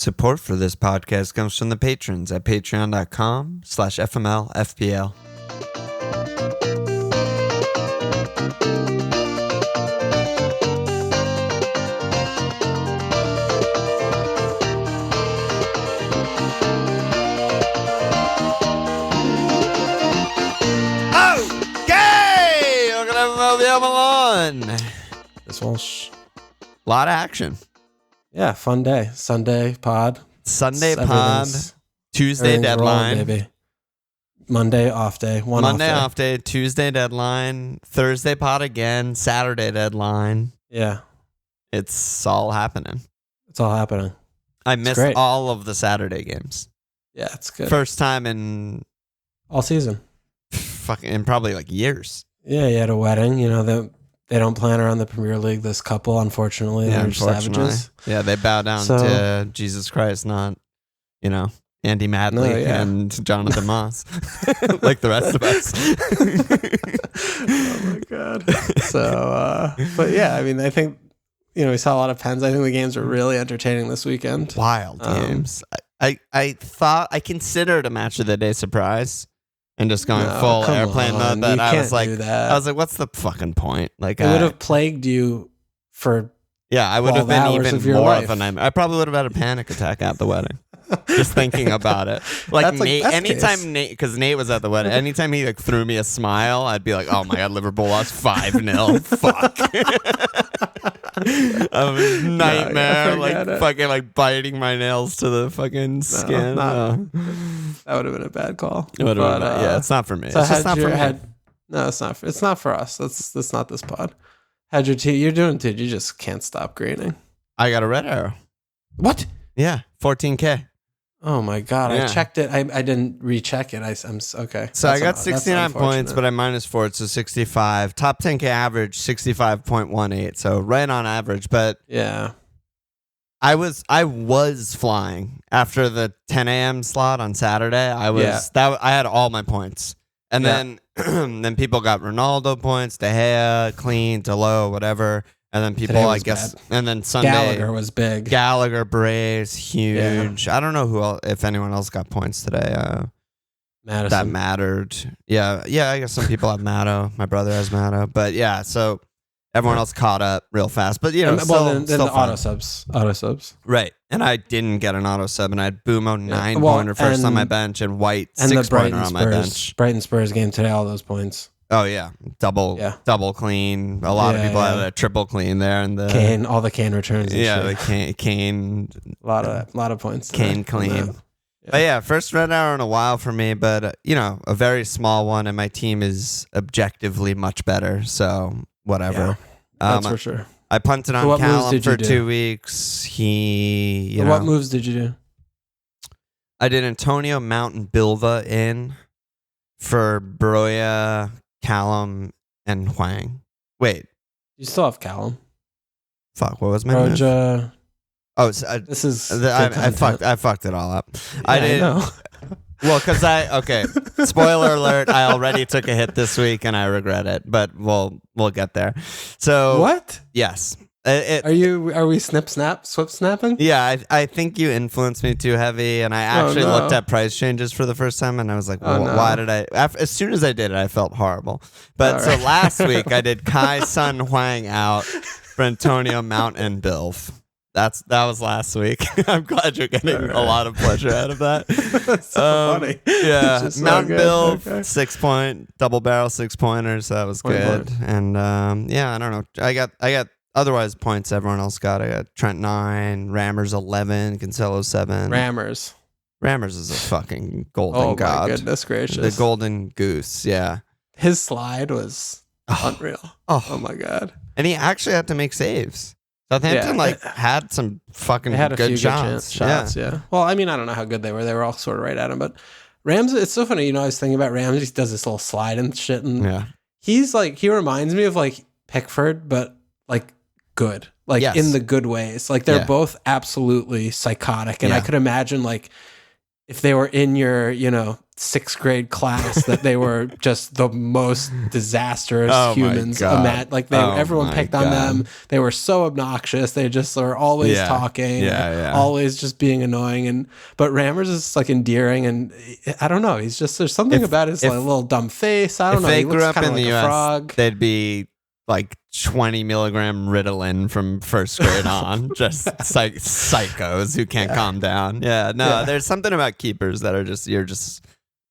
Support for this podcast comes from the patrons at patreon.com/FMLFPL. Okay! We're going to have a Milan. This Walsh. A lot of action. Yeah, fun day. Sunday pod. Tuesday deadline. Rolling, baby. Monday off day. Monday off day. Tuesday deadline. Thursday pod again. Saturday deadline. Yeah. It's all happening. It's all happening. I missed all of the Saturday games. Yeah, it's good. First time in all season. In probably like years. Yeah, you had a wedding. You know, they don't plan around the Premier League, this couple, unfortunately. Yeah, they're savages. Yeah, they bow down to Jesus Christ, not, Andy Madley and Jonathan Moss, like the rest of us. Oh, my God. So, but yeah, I mean, I think, we saw a lot of pens. I think the games were really entertaining this weekend. Wild games. I considered a match of the day surprise. And just going full airplane mode. But I was like, what's the fucking point? Like, it would have plagued you for. Yeah, I would have been even more of a nightmare. I probably would have had a panic attack at the wedding, just thinking about it. Like Nate, anytime Nate, because Nate was at the wedding, anytime he like threw me a smile, I'd be like, oh my God, Liverpool lost 5-0. Fuck. A nightmare, fucking like biting my nails to the fucking skin. That would have been a bad call. It would have been, it's not for me. So it's just not for me. No, it's not. It's not for us. That's not this pod. Had your team? You're doing it. You just can't stop greening. I got a red arrow. What? Yeah, 14K. Oh my God! Yeah. I checked it. I didn't recheck it. I'm okay. So I got 69 points, but I -4, so 65. Top 10K average 65.18. So right on average. But yeah, I was flying after the 10 a.m. slot on Saturday. I had all my points, and then then people got Ronaldo points, De Gea, clean, Delo, whatever. And then people, I guess, bad. And then Sunday Gallagher was big. Gallagher, Brace, huge. Yeah. I don't know who else, if anyone else got points today. Madison. That mattered. Yeah. I guess some people have Matto. My brother has Matto, but yeah. So everyone else caught up real fast. But then the auto subs. Right. And I didn't get an auto sub, and I had Boomo 9-pointer first on my bench, and White 6-pointer on my bench. Brighton Spurs game today, all those points. Oh yeah, double clean. A lot of people had a triple clean there, and the Kane, all the Kane returns. And shit. The Kane, a lot of points. Kane clean. But yeah, first red arrow in a while for me, but a very small one, and my team is objectively much better. So whatever. Yeah, that's for sure. I punted on Callum for 2 weeks. What moves did you do? I did Antonio, Mount, and Bilva in for Broya, Callum, and Hwang. Wait. You still have Callum. Fuck, what was my move? Oh, this is... I fucked it all up. Yeah, I know. Well, because spoiler alert, I already took a hit this week and I regret it, but we'll get there. So... What? Yes. Are we swip snapping? Yeah, I think you influenced me too heavy, and I actually looked at price changes for the first time, and I was like, why did I? As soon as I did it, I felt horrible. But so last week, I did Kai, Son, Hwang out for Antonio, Mount, and Bilv. That was last week. I'm glad you're getting a lot of pleasure out of that. That's so funny. Yeah, Mount Bilv, 6-point, double barrel 6-pointers. That was good. And I don't know. I got otherwise points everyone else got. I got Trent 9, Rammers 11, Cancelo 7. Rammers is a fucking golden god. Oh my goodness gracious. The golden goose, yeah. His slide was unreal. Oh my God. And he actually had to make saves. Southampton had some fucking good shots. Yeah. Well, I mean, I don't know how good they were. They were all sort of right at him. But Ramsey, it's so funny. I was thinking about Ramsey. He does this little slide and shit. And he's like, he reminds me of like Pickford, but like good. Like in the good ways. Like they're both absolutely psychotic. And I could imagine like if they were in your, sixth grade class, that they were just the most disastrous humans. Everyone picked on them. They were so obnoxious. They just were always talking, always just being annoying. But Rammers is like endearing, and I don't know. He's just, there's something about his little dumb face. I don't know. If they he grew looks up kind in of the like a US, frog. they'd be like 20 milligram Ritalin from first grade on, just psychos who can't calm down. There's something about keepers that are just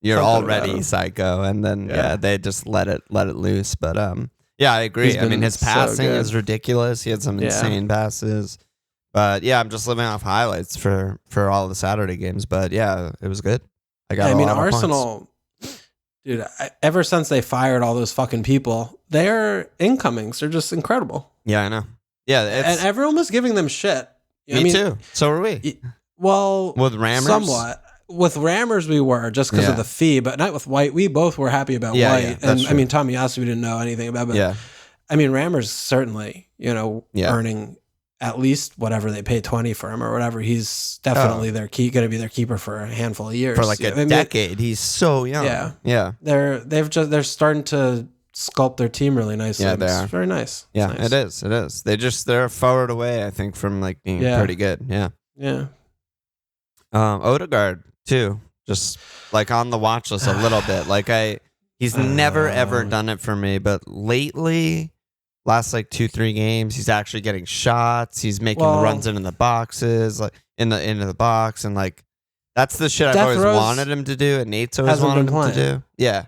you're already psycho, and then they just let it loose. But I agree. I mean, his passing is ridiculous. He had some insane passes. But I'm just living off highlights for all the Saturday games. But it was good. Arsenal, dude, ever since they fired all those fucking people, their incomings are just incredible. Yeah, I know. Yeah, and everyone was giving them shit. Me too. So were we. Well, with Rammers, somewhat. With Rammers, we were just because of the fee, but not with White. We both were happy about White, and true. I mean, Tomiyasu, we didn't know anything about, but I mean, Rammers certainly, earning at least whatever they pay 20 for him or whatever. He's definitely going to be their keeper for a handful of years, for like a decade. He's so young. Yeah. They're starting to sculpt their team really nicely. Yeah, they are. It's very nice. Yeah, nice. It is. They're forward away, I think, from like being pretty good. Yeah. Odegaard too, just like on the watch list a little bit. Like he's never ever done it for me, but lately, last like 2-3 games, he's actually getting shots. He's making the runs into the boxes, like into the box, and like that's the shit I've always wanted him to do, and Nate's always wanted him to do. Yeah.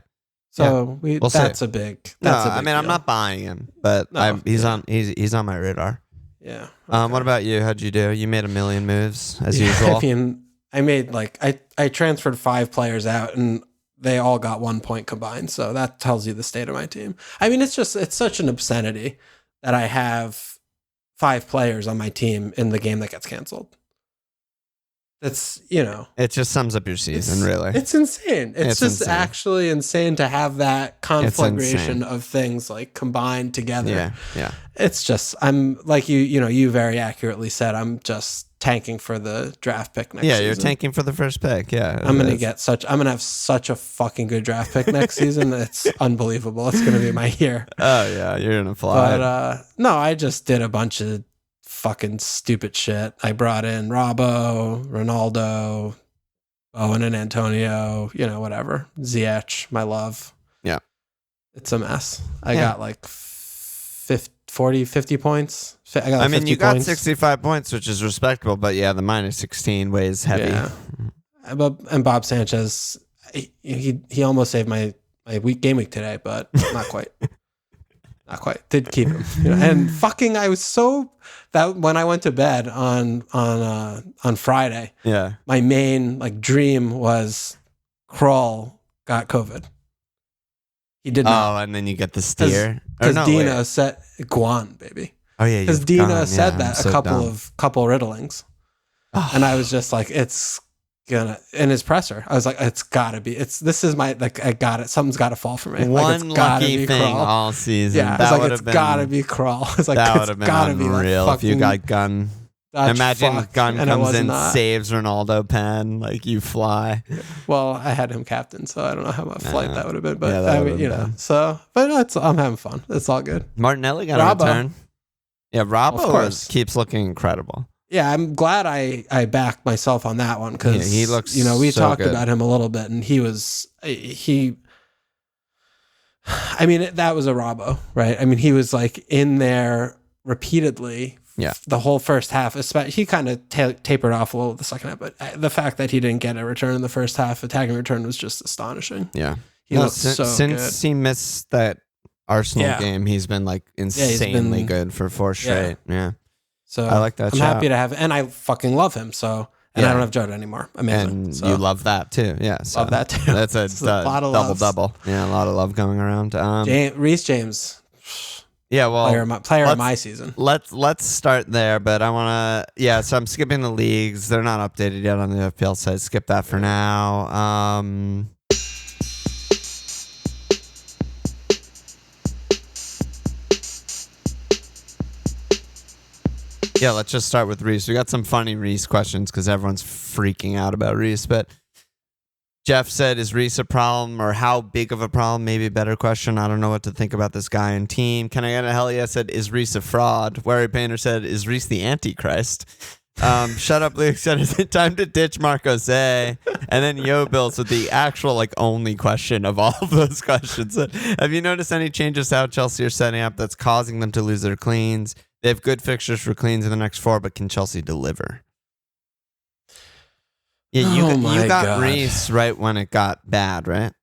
So that's a big. I mean, I'm not buying him, but he's on my radar. Yeah. Okay. What about you? How'd you do? You made a million moves as usual. I mean, I made I transferred 5 players out, and they all got 1 point combined. So that tells you the state of my team. I mean, it's such an obscenity that I have 5 players on my team in the game that gets canceled. That's, it just sums up your season, really. It's insane. It's just insane. Actually insane to have that conflagration of things like combined together. Yeah. It's just, I'm like you very accurately said, I'm just tanking for the draft pick next season. Yeah, you're tanking for the first pick. Yeah. I'm going to have such a fucking good draft pick next season. It's unbelievable. It's going to be my year. Oh yeah, you're going to fly. But no, I just did a bunch of fucking stupid shit. I brought in Robbo, Ronaldo, Owen and Antonio, whatever. Ziyech, my love. Yeah. It's a mess. I got like 50 points. I mean, you got 65 points, which is respectable, but the minus 16 weighs heavy. Yeah. And Bob Sanchez, he almost saved my game week today, but not quite. Not quite. Did keep him. And fucking, I was so that when I went to bed on Friday, my main dream was Kroll got COVID. He did not. Oh, and then you get the steer. Because Dino said Guan, baby. Oh yeah, because Dino said that couple riddlings, and I was just like, it's gonna in his presser. I was like, it's gotta be. This is my I got it. Something's gotta fall for me. One lucky thing all season. Yeah, I was like, it's gotta be Kroll. I was like, that would have been unreal if you got Gunn. Imagine Gunn comes in, saves Ronaldo pen, like you fly. Well, I had him captain, so I don't know how much flight that would have been, but I mean, so. But I'm having fun. It's all good. Martinelli got a return. Yeah, Robbo keeps looking incredible. Yeah, I'm glad I backed myself on that one because he looks. We talked about him a little bit, and he. I mean, that was a Robbo, right? I mean, he was in there repeatedly. Yeah, the whole first half. He kind of tapered off a little the second half, but the fact that he didn't get a return in the first half, attacking return, was just astonishing. Yeah, he looked so good. Since he missed that Arsenal game, he's been insanely good for 4 straight. Yeah. So I like that. I'm happy to have it, and I fucking love him. So I don't have Jota anymore. Amazing. And you love that too. Yeah. So love that too. That's a double. Yeah, a lot of love going around. Reece James. Yeah, well, player of my season. Let's start there, but I want to. Yeah, so I'm skipping the leagues. They're not updated yet on the FPL site. Skip that for now. Yeah, let's just start with Reece. We got some funny Reece questions because everyone's freaking out about Reece. But Jeff said, is Reece a problem, or how big of a problem? Maybe a better question. I don't know what to think about this guy and team. Can I get a hell yeah? Said, is Reece a fraud? Wary Painter said, is Reece the Antichrist? Shut up, Luke said, is it time to ditch Marco Zay? And then Yo Bills with the actual only question of all of those questions. Have you noticed any changes to how Chelsea are setting up that's causing them to lose their cleans? They have good fixtures for cleans in the next 4, but can Chelsea deliver? Yeah, you got Reece right when it got bad, right?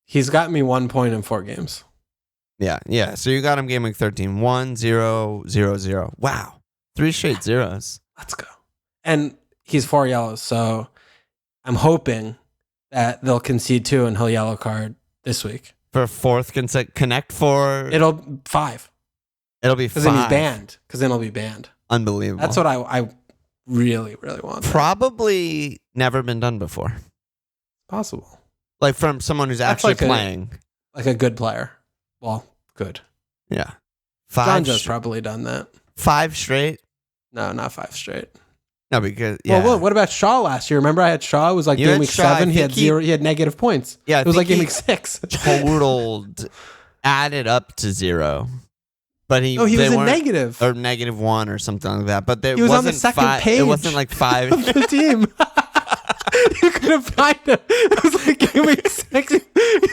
He's got me 1 point in 4 games. Yeah. So you got him game week 13. 1, 0, 0, 0. Wow. 3 straight zeros. Let's go. And he's 4 yellows, so I'm hoping that they'll concede 2 and he'll yellow card this week. For a 4th connect for... It'll 5. It'll be 5. Because then he's banned. Because then he'll be banned. Unbelievable. That's what I really, really want. Probably never been done before. Possible. Like from someone who's actually playing. Like a good player. Well, good. Yeah. Jonjo's probably done that. 5 straight? No, not 5 straight. No, because Well, what about Shaw last year? Remember I had Shaw. It was like game week 7. He had 0. He had negative points. Yeah, it was like game week 6. Totaled, added up to 0. But he was in negative. Or -1 or something like that. But he was on the second page. It wasn't like 5 of the team. You couldn't find him. It was like game week 6. He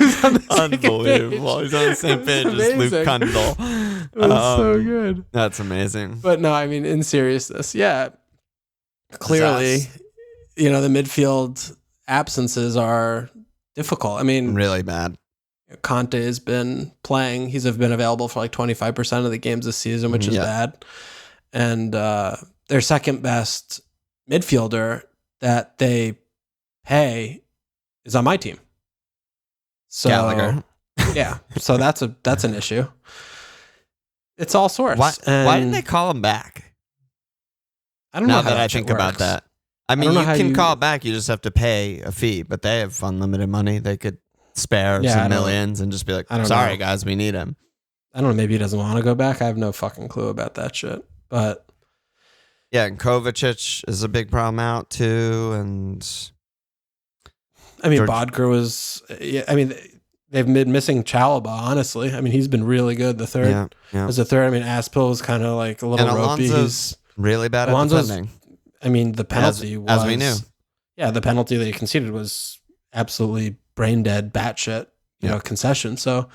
was on the second page. Unbelievable. He's on the same page as Luke Kundal. It was so good. That's amazing. But no, I mean, in seriousness, yeah. Clearly, the midfield absences are difficult. I mean, really bad. Conte has been playing. He's been available for like 25% of the games this season, which is bad. And their second best midfielder that they pay is on my team. So Gallagher. Yeah. So that's an issue. It's all sorts. Why didn't they call him back? I don't know. Now that I think about that. I mean, you can call back. You just have to pay a fee, but they have unlimited money. They could spare some millions and just be like, sorry, guys, we need him. I don't know. Maybe he doesn't want to go back. I have no fucking clue about that shit. But yeah, and Kovacic is a big problem out too. And I mean, Bodker was, I mean, they've been missing Chalobah, honestly. I mean, he's been really good. The third, as a third, I mean, Aspil was kind of like a little ropey. He's really bad at defending. I mean, the penalty was, as we knew. Yeah, the penalty that he conceded was absolutely brain dead, batshit, concession. So,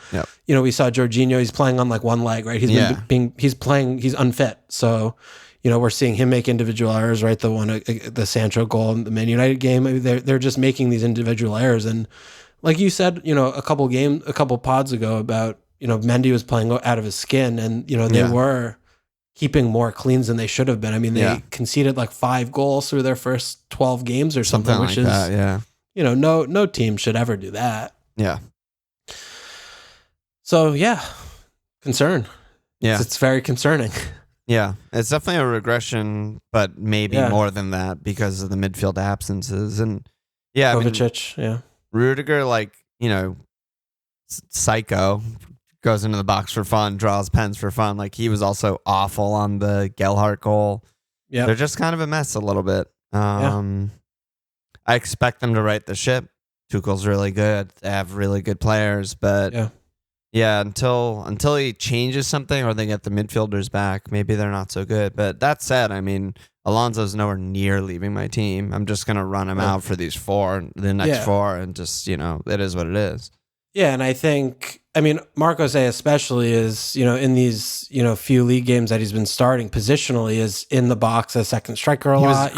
we saw Jorginho, he's playing on like one leg, right? He's unfit. So, we're seeing him make individual errors, right? The Sancho goal in the Man United game, they're just making these individual errors. And like you said, a couple pods ago about, Mendy was playing out of his skin and, they were keeping more cleans than they should have been. I mean, they conceded like 5 goals through their first 12 games or something which like is, that, no team should ever do that. Yeah. So, concern. Yeah. It's very concerning. Yeah. It's definitely a regression, but maybe more than that because of the midfield absences. And Kovacic, Rudiger, psycho, goes into the box for fun, draws pens for fun. Like he was also awful on the Gelhardt goal. Yeah. They're just kind of a mess a little bit. I expect them to right the ship. Tuchel's really good. They have really good players, but until he changes something or they get the midfielders back, maybe they're not so good. But that said, I mean, Alonso's nowhere near leaving my team. I'm just going to run him out for the next 4, and just, it is what it is. Yeah, and I think, Marco Zay especially is, in these, few league games that he's been starting positionally is in the box as second striker a lot.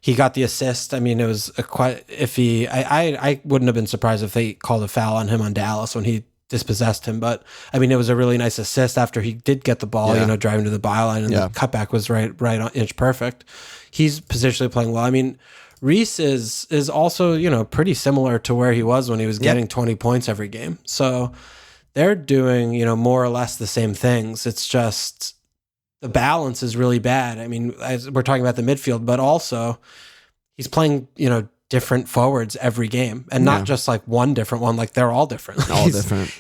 He got the assist. I mean, it was quite iffy. I wouldn't have been surprised if they called a foul on him on Dallas when he dispossessed him. But I mean, it was a really nice assist after he did get the ball, driving to the byline, and the cutback was right on inch perfect. He's positionally playing well. I mean, Reece is also, pretty similar to where he was when he was getting 20 points every game. So they're doing, more or less the same things. It's just the balance is really bad. I mean, as we're talking about the midfield, but also he's playing, different forwards every game, and not just like one different one. Like they're all different.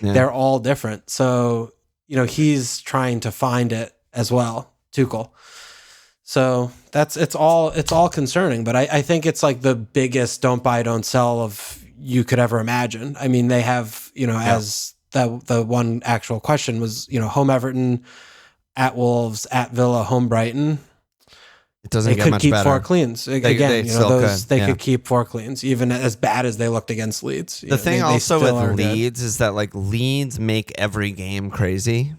They're all different. So, he's trying to find it as well, Tuchel. So it's all concerning, but I think it's like the biggest don't buy, don't sell of you could ever imagine. I mean, they have, as the one actual question was, home Everton, at Wolves, at Villa, home Brighton. It doesn't get much better. They could keep 4 cleans. Again, they could keep 4 cleans, even as bad as they looked against Leeds. The thing also with Leeds is that like Leeds make every game crazy.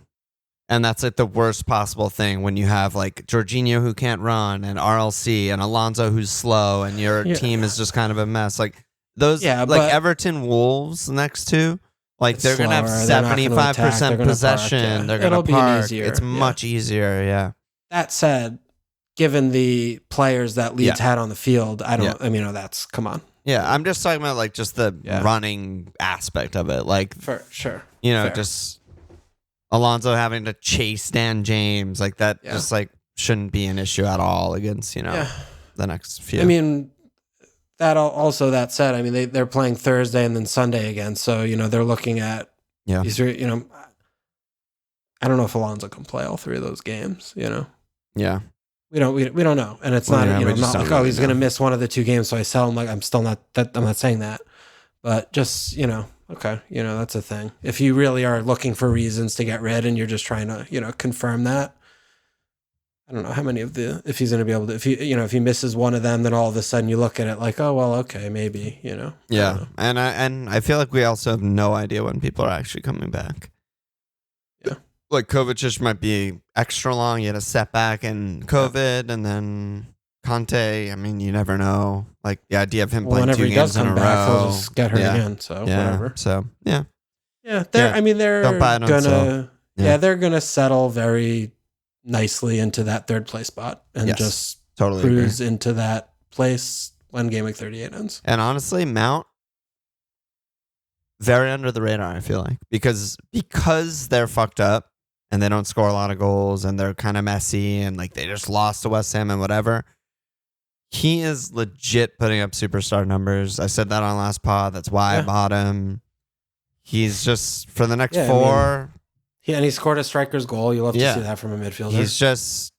And that's like the worst possible thing when you have like Jorginho who can't run and RLC and Alonso who's slow and your team is just kind of a mess. Like those, Everton, Wolves next two, like they're going to have 75% possession. They're going to park. It's much easier. Yeah. That said, given the players that Leeds had on the field, that's, come on. Yeah. I'm just talking about like just the running aspect of it. Like, for sure. Just Alonso having to chase Dan James, like that just like shouldn't be an issue at all against, the next few. I mean, that said, I mean, they're playing Thursday and then Sunday again. So, they're looking at, I don't know if Alonso can play all 3 of those games, Yeah. We don't know. And it's not, not like, he's going to miss one of the 2 games. So I sell him. Like, I'm not saying that, but just, okay, that's a thing. If you really are looking for reasons to get rid and you're just trying to, confirm that, I don't know how many if he's going to be able to, if he misses one of them, then all of a sudden you look at it like, oh, well, okay, maybe, Yeah. And I feel like we also have no idea when people are actually coming back. Yeah. Like Kovacic might be extra long. He had a setback in COVID and then Conte, I mean, you never know. Like the idea of him playing 2 games in a row. He'll just get hurt again. So whatever. So yeah. They're gonna settle very nicely into that 3rd place spot and just totally cruise into that place when Game Week 38 ends. And honestly, Mount very under the radar. I feel like because they're fucked up and they don't score a lot of goals and they're kind of messy and like they just lost to West Ham and whatever. He is legit putting up superstar numbers. I said that on last pod. That's why I bought him. He's just, for the next 4. And he scored a striker's goal. You'll have to see that from a midfielder. He's just,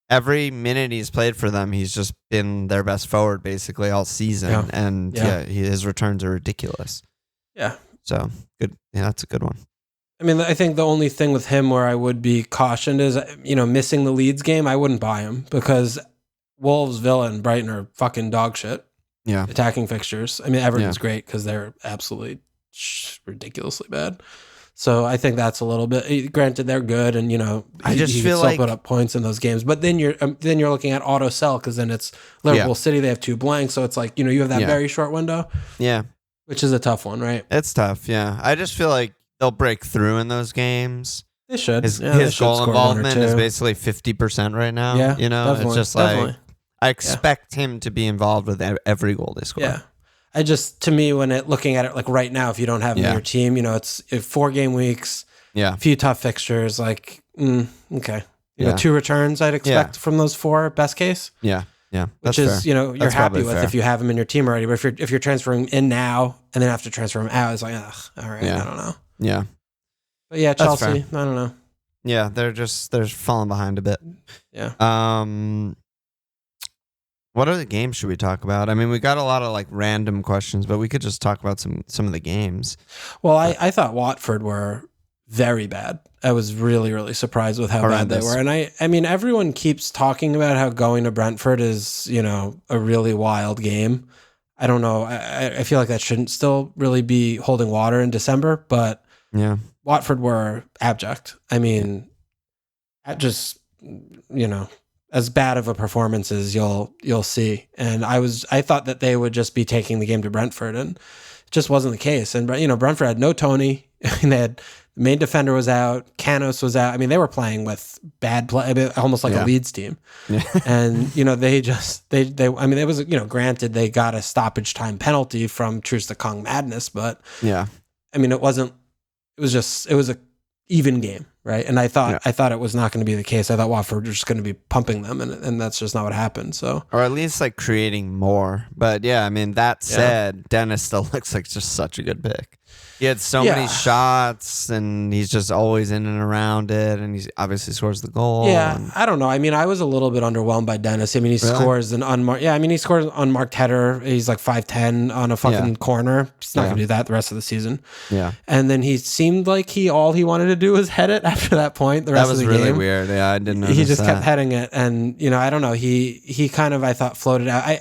every minute he's played for them, he's just been their best forward basically all season. Yeah. And his returns are ridiculous. Yeah. So, good. Yeah, that's a good one. I mean, I think the only thing with him where I would be cautioned is, missing the Leeds game. I wouldn't buy him because Wolves, Villa, and Brighton are fucking dog shit. Yeah. Attacking fixtures. I mean, Everton's great because they're absolutely ridiculously bad. So I think that's a little bit. Granted, they're good, and I just feel like put up points in those games. But then you're looking at auto sell because then it's Liverpool City. They have 2 blanks, so it's like you have that very short window. Yeah, which is a tough one, right? It's tough. Yeah, I just feel like they'll break through in those games. They should. His goal involvement is basically 50% right now. Yeah, it's just like I expect him to be involved with every goal they score. Yeah. To me, looking at it like right now, if you don't have him in your team, it's 4 game weeks, a few tough fixtures, like, okay. 2 returns I'd expect from those 4, best case. Yeah. Yeah. Which is, you're that's happy with if you have him in your team already. But if you're transferring in now and then have to transfer him out, it's like, all right, I don't know. Yeah. But yeah, Chelsea, I don't know. Yeah, they're falling behind a bit. Yeah. What other games should we talk about? I mean, we got a lot of like random questions, but we could just talk about some of the games. Well, I thought Watford were very bad. I was really, really surprised with how bad they were. And I mean, everyone keeps talking about how going to Brentford is, a really wild game. I don't know. I feel like that shouldn't still really be holding water in December, but Watford were abject. I mean, just, as bad of a performance as you'll see. And I thought that they would just be taking the game to Brentford, and it just wasn't the case. And Brentford had no Tony. They had the main defender was out, Canos was out. I mean, they were playing with bad play, almost like a Leeds team. Yeah. And they I mean, it was granted they got a stoppage time penalty from Troost-Ekong madness, but I mean, it was a even game. Right. And I thought it was not going to be the case. I thought Watford was just going to be pumping them, and that's just not what happened. So, or at least like creating more. But yeah, I mean, that said, Dennis still looks like just such a good pick. He had so many shots, and he's just always in and around it, and he obviously scores the goal. Yeah, I don't know. I mean, I was a little bit underwhelmed by Dennis. I mean, he scores an unmarked. Yeah, I mean, he scores an unmarked header. He's like 5'10" on a fucking corner. He's not gonna do that the rest of the season. Yeah, and then he seemed like all he wanted to do was head it after that point. The rest of the game, that was really weird. Yeah, I didn't know. He just kept heading it, and I don't know. He kind of, I thought, floated out.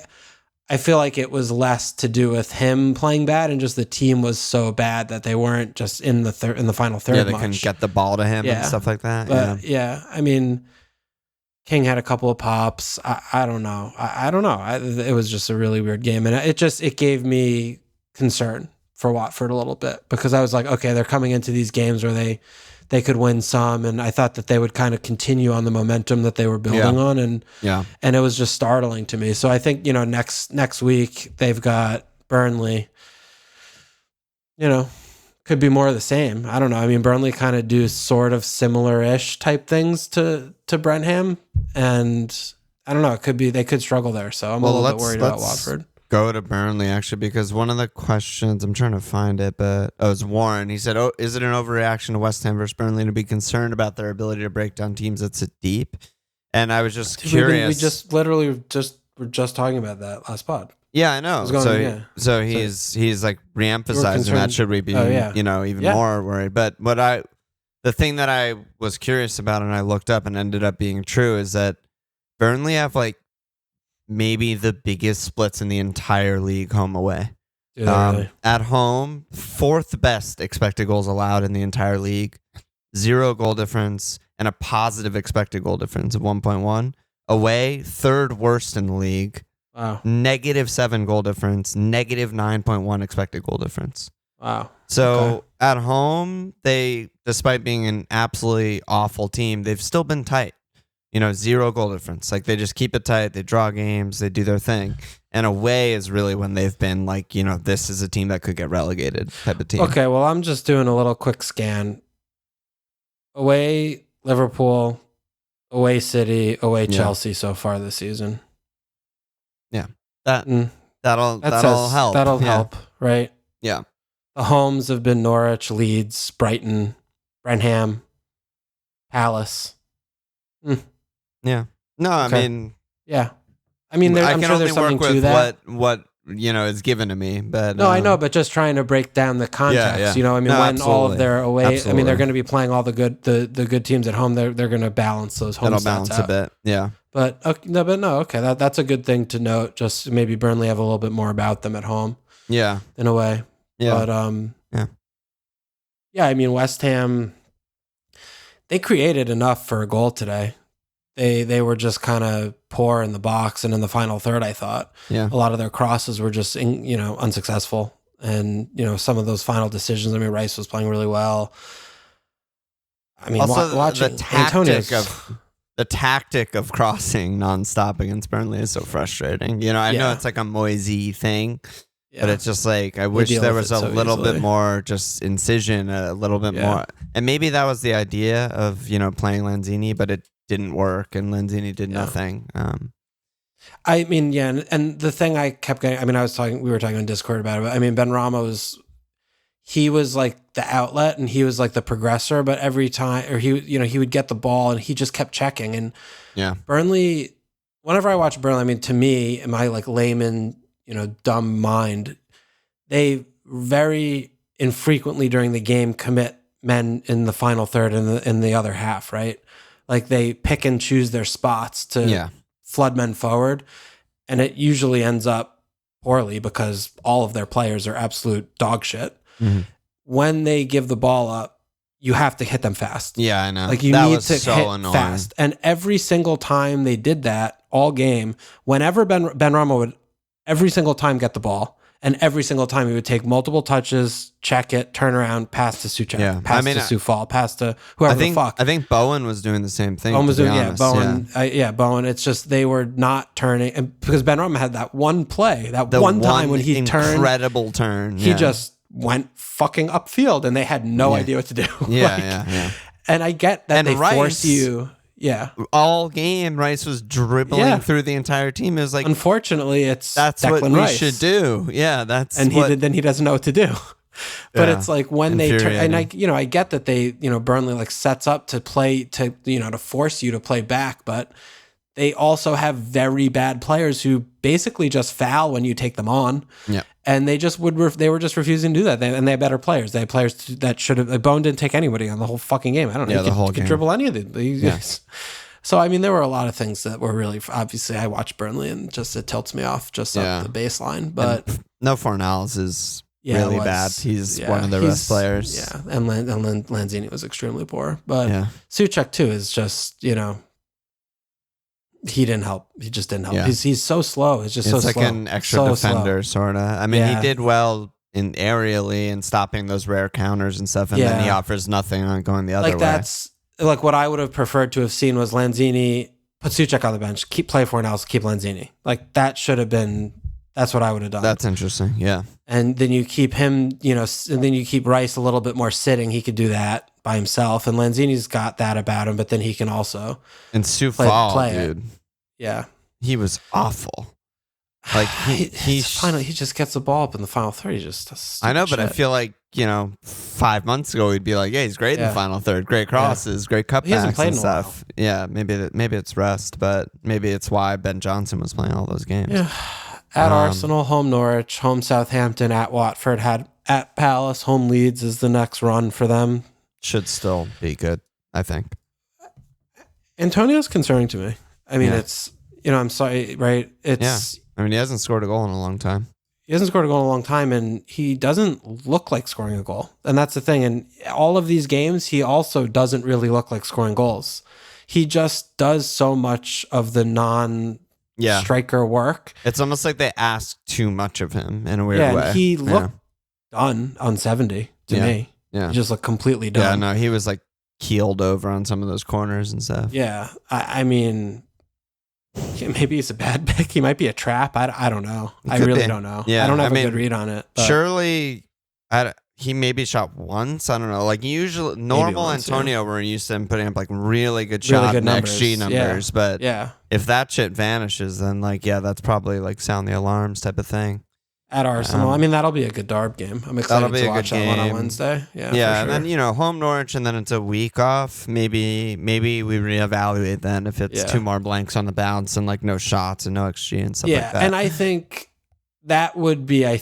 I feel like it was less to do with him playing bad, and just the team was so bad that they weren't just in the final third. Yeah, they couldn't get the ball to him and stuff like that. But I mean, King had a couple of pops. I don't know. I don't know. It was just a really weird game, and it gave me concern for Watford a little bit, because I was like, okay, they're coming into these games where they could win some, and I thought that they would kind of continue on the momentum that they were building on, and it was just startling to me. So I think next week they've got Burnley. Could be more of the same. I don't know. I mean, Burnley kind of do sort of similar-ish type things to Brentford, and I don't know. It could be they could struggle there. So I'm a little bit worried about Watford. Go to Burnley, actually, because one of the questions, I'm trying to find it, but it was Warren. He said, is it an overreaction to West Ham versus Burnley to be concerned about their ability to break down teams that sit deep? And I was just curious. We just literally were just talking about that last pod. Yeah, I know. So he's like re-emphasizing that. Should we be, even more worried? But the thing that I was curious about, and I looked up and ended up being true, is that Burnley have like maybe the biggest splits in the entire league, home away. Really? At home, 4th best expected goals allowed in the entire league, 0 goal difference, and a positive expected goal difference of 1.1. Away, 3rd worst in the league. Wow. -7 goal difference, -9.1 expected goal difference. Wow. So at home, they, despite being an absolutely awful team, they've still been tight. 0 goal difference. Like, they just keep it tight. They draw games. They do their thing. And away is really when they've been like, this is a team that could get relegated type of team. Okay, well, I'm just doing a little quick scan. Away Liverpool, away City, away Chelsea so far this season. Yeah, that'll help. That'll help, right? Yeah. The homes have been Norwich, Leeds, Brighton, Brenham, Palace. Yeah. No, I mean, yeah. I mean, I'm sure there's something to that. What is given to me, but no, I know, but just trying to break down the context. I mean, when absolutely. All of their away, absolutely. I mean, they're going to be playing all the good teams at home. They're going to balance those home. That'll balance out a bit, yeah. But okay, that's a good thing to note. Just maybe Burnley have a little bit more about them at home, yeah, in a way. Yeah, but yeah. I mean, West Ham, they created enough for a goal today. They were just kind of poor in the box, and in the final third, I thought a lot of their crosses were just unsuccessful, and some of those final decisions. I mean, Reece was playing really well. I mean, also watching the tactic of crossing nonstop against Burnley is so frustrating. I know it's like a Moisey thing, but it's just like I wish there was a little bit more just incision, a little bit more, and maybe that was the idea of playing Lanzini, but it didn't work, and Lanzini did nothing. I mean, and the thing I kept getting, I mean, we were talking on Discord about it, but I mean, Benrahma he was like the outlet, and he was like the progressor, but every time, or he would get the ball, and he just kept checking, and Burnley, whenever I watch Burnley, I mean, to me, in my like layman, dumb mind, they very infrequently during the game commit men in the final third and in the other half, right? Like, they pick and choose their spots to flood men forward, and it usually ends up poorly because all of their players are absolute dog shit. Mm-hmm. When they give the ball up, you have to hit them fast. Yeah, I know. Like, you need to hit fast. And every single time they did that all game, whenever Benrahma would every single time get the ball, and every single time he would take multiple touches, check it, turn around, pass to Souček, pass to Soufal, pass to whoever the fuck. I think Bowen was doing the same thing. Bowen was doing, Bowen. It's just they were not turning, and because Benrahma had that one play, that one time when he turned, incredible turn. He just went fucking upfield, and they had no idea what to do. Yeah. And I get that they force you. Yeah. All game, Reece was dribbling through the entire team. It was like, unfortunately, that's Declan what Rice should do. Yeah, then he doesn't know what to do. But it's like when they turn, and I get that they, Burnley like sets up to play to force you to play back, but they also have very bad players who basically just foul when you take them on. Yeah. And they were just refusing to do that. And they have better players. They have players that should have, Bone didn't take anybody on the whole fucking game. I don't know. Yeah, He could dribble any of these. Yeah. So, I mean, there were a lot of things that were really, obviously, I watched Burnley and just it tilts me off just off the baseline. But no, Fornals is really bad. He's one of the best players. Yeah, and Lanzini was extremely poor. But Souček, too, is just, he didn't help. He just didn't help. Yeah. He's so slow. It's just so slow. It's like an extra defender, sort of. I mean, he did well in aerially and stopping those rare counters and stuff, and then he offers nothing on going the other way. That's like what I would have preferred to have seen was Lanzini put Souček on the bench, play Fornals, keep Lanzini. Like that should have been. That's what I would have done. That's interesting. Yeah. And then you keep him, and then you keep Rice a little bit more sitting. He could do that by himself, and Lanzini's got that about him. But then he can also and Soufal, dude. It. Yeah, he was awful. Like he just gets the ball up in the final third. He just does I know, but shit. I feel like 5 months ago we'd be like, yeah, he's great in the final third. Great crosses, great cutbacks and stuff. Yeah, maybe it's rest, but maybe it's why Ben Johnson was playing all those games. Yeah. At Arsenal, home Norwich, home Southampton, at Watford, at Palace, home Leeds is the next run for them. Should still be good, I think. Antonio's concerning to me. I mean, it's, I'm sorry, right? It's. I mean, he hasn't scored a goal in a long time. He hasn't scored a goal in a long time, and he doesn't look like scoring a goal. And that's the thing. And all of these games, he also doesn't really look like scoring goals. He just does so much of the striker work. It's almost like they ask too much of him in a weird way. He looked done on 70 to me. Yeah. He just looked completely done. Yeah, no, he was like keeled over on some of those corners and stuff. Yeah. I mean, maybe he's a bad pick. He might be a trap. I don't know. I really don't know. Yeah, I don't have a good read on it. But. Surely he maybe shot once. I don't know. Like usually normal Antonio, we're used to him putting up like really good shot and XG numbers. But if that shit vanishes, then that's probably like sound the alarms type of thing. At Arsenal. I mean, that'll be a good Darb game. I'm excited to watch that one on Wednesday. Yeah, sure. And then, home Norwich, and then it's a week off. Maybe we reevaluate then if it's 2 more blanks on the bounce and like no shots and no XG and stuff like that. And I think that would be, a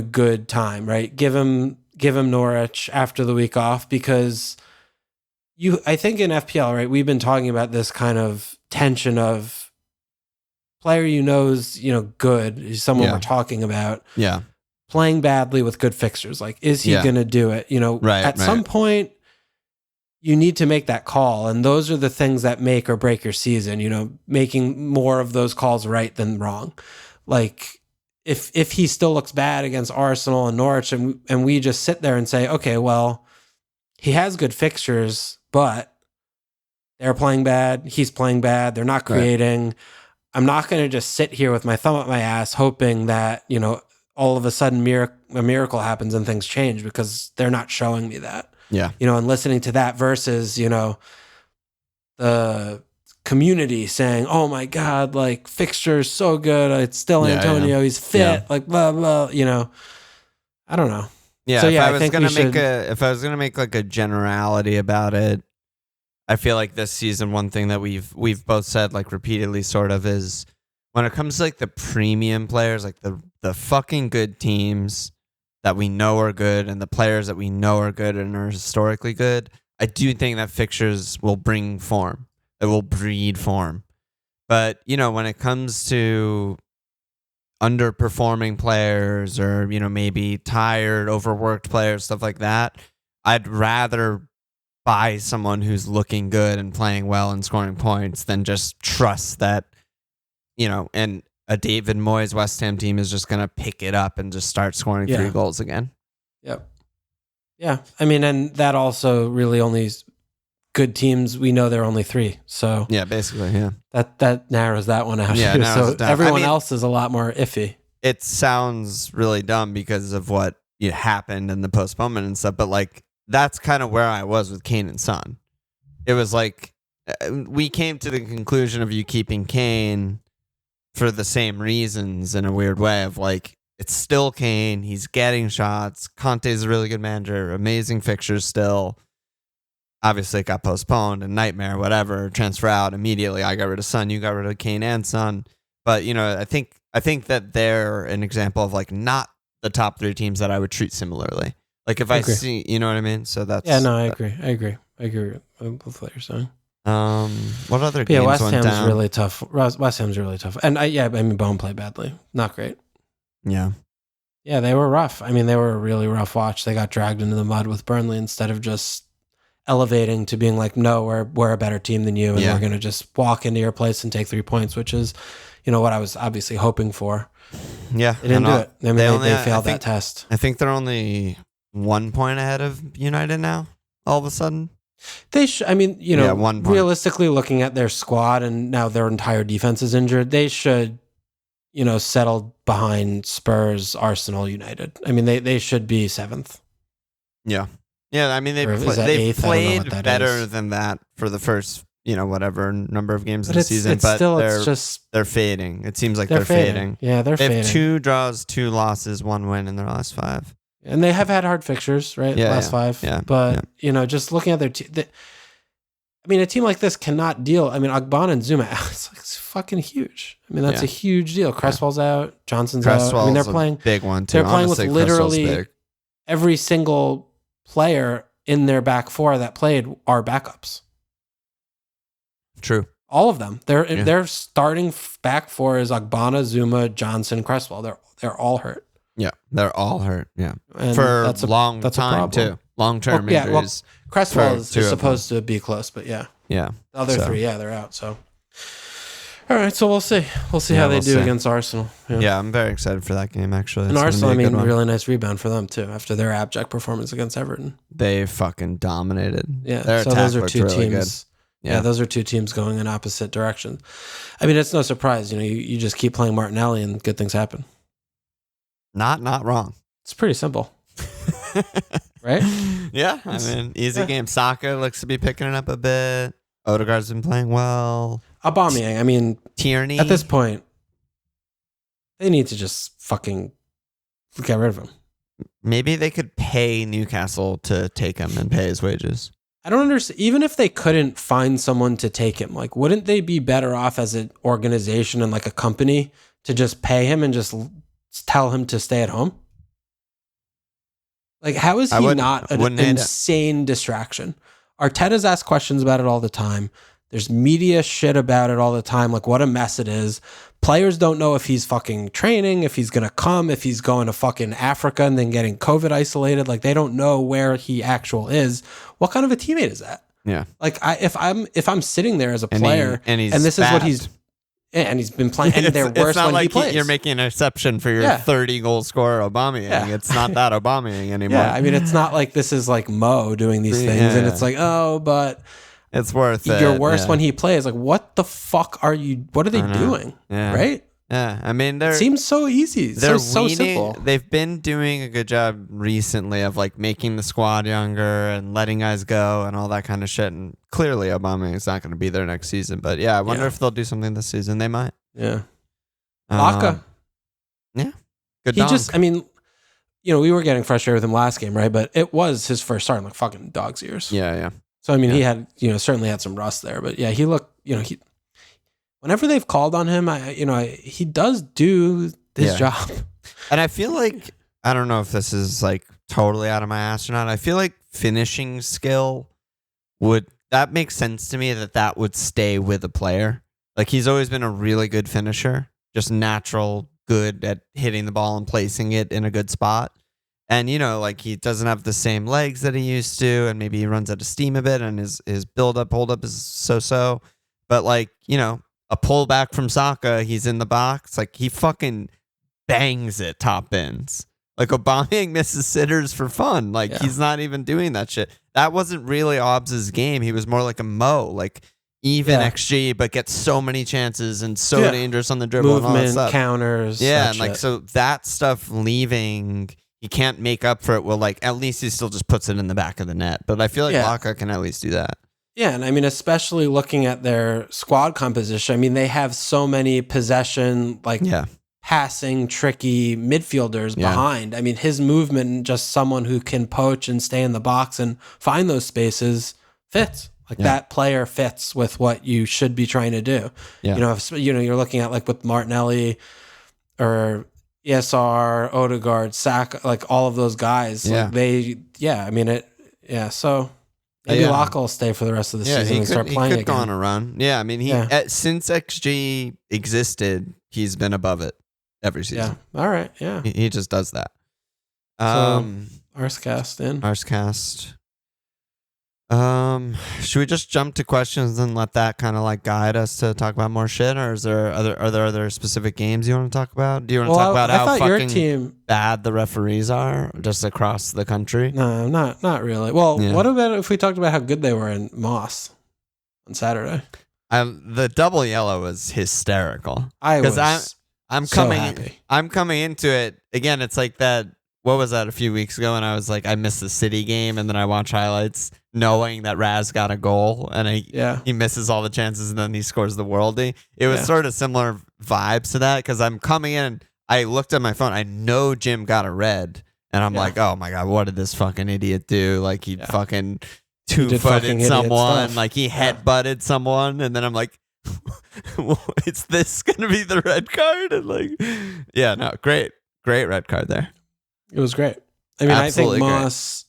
good time, right? Give him Norwich after the week off because I think in FPL, right, we've been talking about this kind of tension of player is good, is someone we're talking about. Yeah. Playing badly with good fixtures. Like, is he going to do it? At some point, you need to make that call. And those are the things that make or break your season, making more of those calls right than wrong. Like, if he still looks bad against Arsenal and Norwich and we just sit there and say, okay, well, he has good fixtures, but they're playing bad. He's playing bad. They're not creating. Right. I'm not going to just sit here with my thumb up my ass hoping that, all of a sudden a miracle happens and things change because they're not showing me that. Yeah. And listening to that versus, the community saying, oh my God, like fixture's so good. It's still Antonio. He's fit. Like, blah, blah, I don't know. Yeah. So, if I was going to make like a generality about it, I feel like this season, one thing that we've both said like repeatedly sort of is when it comes to like the premium players, like the fucking good teams that we know are good and the players that we know are good and are historically good, I do think that fixtures will bring form. It will breed form. But, when it comes to underperforming players or, maybe tired, overworked players, stuff like that, I'd rather buy someone who's looking good and playing well and scoring points than just trust that, and a David Moyes West Ham team is just going to pick it up and just start scoring 3 goals again. Yep. Yeah. I mean, and that also really only good teams, we know there are only 3. So yeah, basically, yeah. That narrows that one out. Yeah, so everyone else is a lot more iffy. It sounds really dumb because of what happened and the postponement and stuff, but like, that's kind of where I was with Kane and Son. It was like we came to the conclusion of you keeping Kane for the same reasons in a weird way of like it's still Kane. He's getting shots. Conte's a really good manager. Amazing fixtures still. Obviously, it got postponed and nightmare, whatever. Transfer out immediately. I got rid of Son. You got rid of Kane and Son. But, I think that they're an example of like not the top 3 teams that I would treat similarly. Like if I see, you know what I mean? So that's... Yeah, no, I agree. I agree with what you're saying. What other games West went Ham's down? really tough. West Ham's really tough. And Bone played badly. Not great. Yeah. Yeah, they were rough. I mean, they were a really rough watch. They got dragged into the mud with Burnley instead of just elevating to being like, no, we're a better team than you, and we're going to just walk into your place and take 3 points, which is, what I was obviously hoping for. Yeah. They didn't do it. I mean, they failed that test. I think they're only 1 point ahead of United now, all of a sudden. They should, 1 point. Realistically looking at their squad and now their entire defense is injured, they should, settle behind Spurs, Arsenal, United. I mean, they should be 7th. Yeah. Yeah, I mean, they played better than that for the first, whatever number of games of the season, but they're fading. It seems like they're fading. Yeah, they're fading. They have 2 draws, 2 losses, 1 win in their last 5. And they have had hard fixtures, right? Last 5. Yeah. But, just looking at their team, a team like this cannot deal. I mean, Ogbonna and Zuma, it's fucking huge. I mean, that's a huge deal. Cresswell's out. Johnson's out. I mean, they're playing... big one, too. They're playing with literally every single player in their back 4 that played are backups. True. All of them. Their starting back 4 is Ogbonna, Zuma, Johnson, Cresswell. They're all hurt. Yeah, they're all hurt. Yeah, and for a long time too. Long-term injuries. Well, Cresswell is supposed to be close, but yeah. The other 3, they're out. So, all right, so we'll see. We'll see how they do against Arsenal. Yeah, I'm very excited for that game. Actually, and Arsenal, really nice rebound for them too after their abject performance against Everton. They fucking dominated. Yeah, their so attack those are 2 really teams. Good. Yeah, those are 2 teams going in opposite directions. I mean, it's no surprise. You just keep playing Martinelli and good things happen. Not wrong. It's pretty simple. Right? Yeah. I mean, easy game. Saka looks to be picking it up a bit. Odegaard's been playing well. Aubameyang, Tierney. At this point, they need to just fucking get rid of him. Maybe they could pay Newcastle to take him and pay his wages. I don't understand. Even if they couldn't find someone to take him, like, wouldn't they be better off as an organization and like a company to just pay him and just tell him to stay at home? Like, how is he not an insane distraction? Arteta's asked questions about it all the time. There's media shit about it all the time. Like, what a mess it is. Players don't know if he's fucking training, if he's going to come, if he's going to fucking Africa and then getting COVID isolated. Like, they don't know where he actual is. What kind of a teammate is that? Yeah. Like, if I'm sitting there as a player and this is what he's... And he's been playing, and they're worse when he plays. You're making an exception for your 30-goal scorer, Aubameyang. Yeah. It's not that Aubameyang anymore. Yeah, I mean, it's not like this is like Mo doing these things, and it's like, but it's worth it. You're worse when he plays. Like, what the fuck are you? What are they doing? Yeah. Right? Yeah, I mean, it seems so easy. So simple. They've been doing a good job recently of like making the squad younger and letting guys go and all that kind of shit. And clearly, Aubameyang is not going to be there next season. But yeah, I wonder if they'll do something this season. They might. Yeah. Laka. Yeah. Good. We were getting frustrated with him last game, right? But it was his first start in like fucking dog's ears. Yeah. So I mean, he had certainly had some rust there, but yeah, he looked whenever they've called on him, he does do his job. And I feel like, I don't know if this is like totally out of my ass or not. I feel like finishing skill that makes sense to me that would stay with a player. Like, he's always been a really good finisher, just natural, good at hitting the ball and placing it in a good spot. And, like, he doesn't have the same legs that he used to, and maybe he runs out of steam a bit, and his hold up is so. But, like, a pullback from Saka, he's in the box. Like, he fucking bangs it top ends. Like, Aubameyang misses sitters for fun. Like, he's not even doing that shit. That wasn't really Obbs' game. He was more like a Mo, like even XG, but gets so many chances and so dangerous on the dribble. Movement, and all that stuff. Counters. Yeah, and like, so that stuff leaving, he can't make up for it. Well, like, at least he still just puts it in the back of the net. But I feel like Laka can at least do that. Yeah, and I mean, especially looking at their squad composition, I mean, they have so many possession, passing, tricky midfielders behind. I mean, his movement, just someone who can poach and stay in the box and find those spaces, fits. Like that player fits with what you should be trying to do. Yeah. If you're looking at like with Martinelli or ESR, Odegaard, Saka, like all of those guys, like so maybe Locke will stay for the rest of the season and start playing again. He could go on a run. Yeah, I mean, since XG existed, he's been above it every season. Yeah. All right. Yeah. He just does that. Arscast in. Arscast. Should we just jump to questions and let that kind of like guide us to talk about more shit, or are there other specific games you want to talk about? Do you want to talk about how fucking bad the referees are just across the country? No, not really. Well, what about if we talked about how good they were in Moss on Saturday? The double yellow was hysterical. I'm happy. I'm coming into it again. It's like that. What was that a few weeks ago? And I was like, I missed the City game, and then I watch highlights knowing that Raz got a goal, and he misses all the chances, and then he scores the worldie. It was sort of similar vibes to that, because I'm coming in, I looked at my phone, I know Jim got a red, and I'm like, oh my God, what did this fucking idiot do? Like he fucking two-footed someone, like he head-butted someone, and then I'm like, is this going to be the red card? And like, great red card there. It was great. I mean, absolutely, I think Moss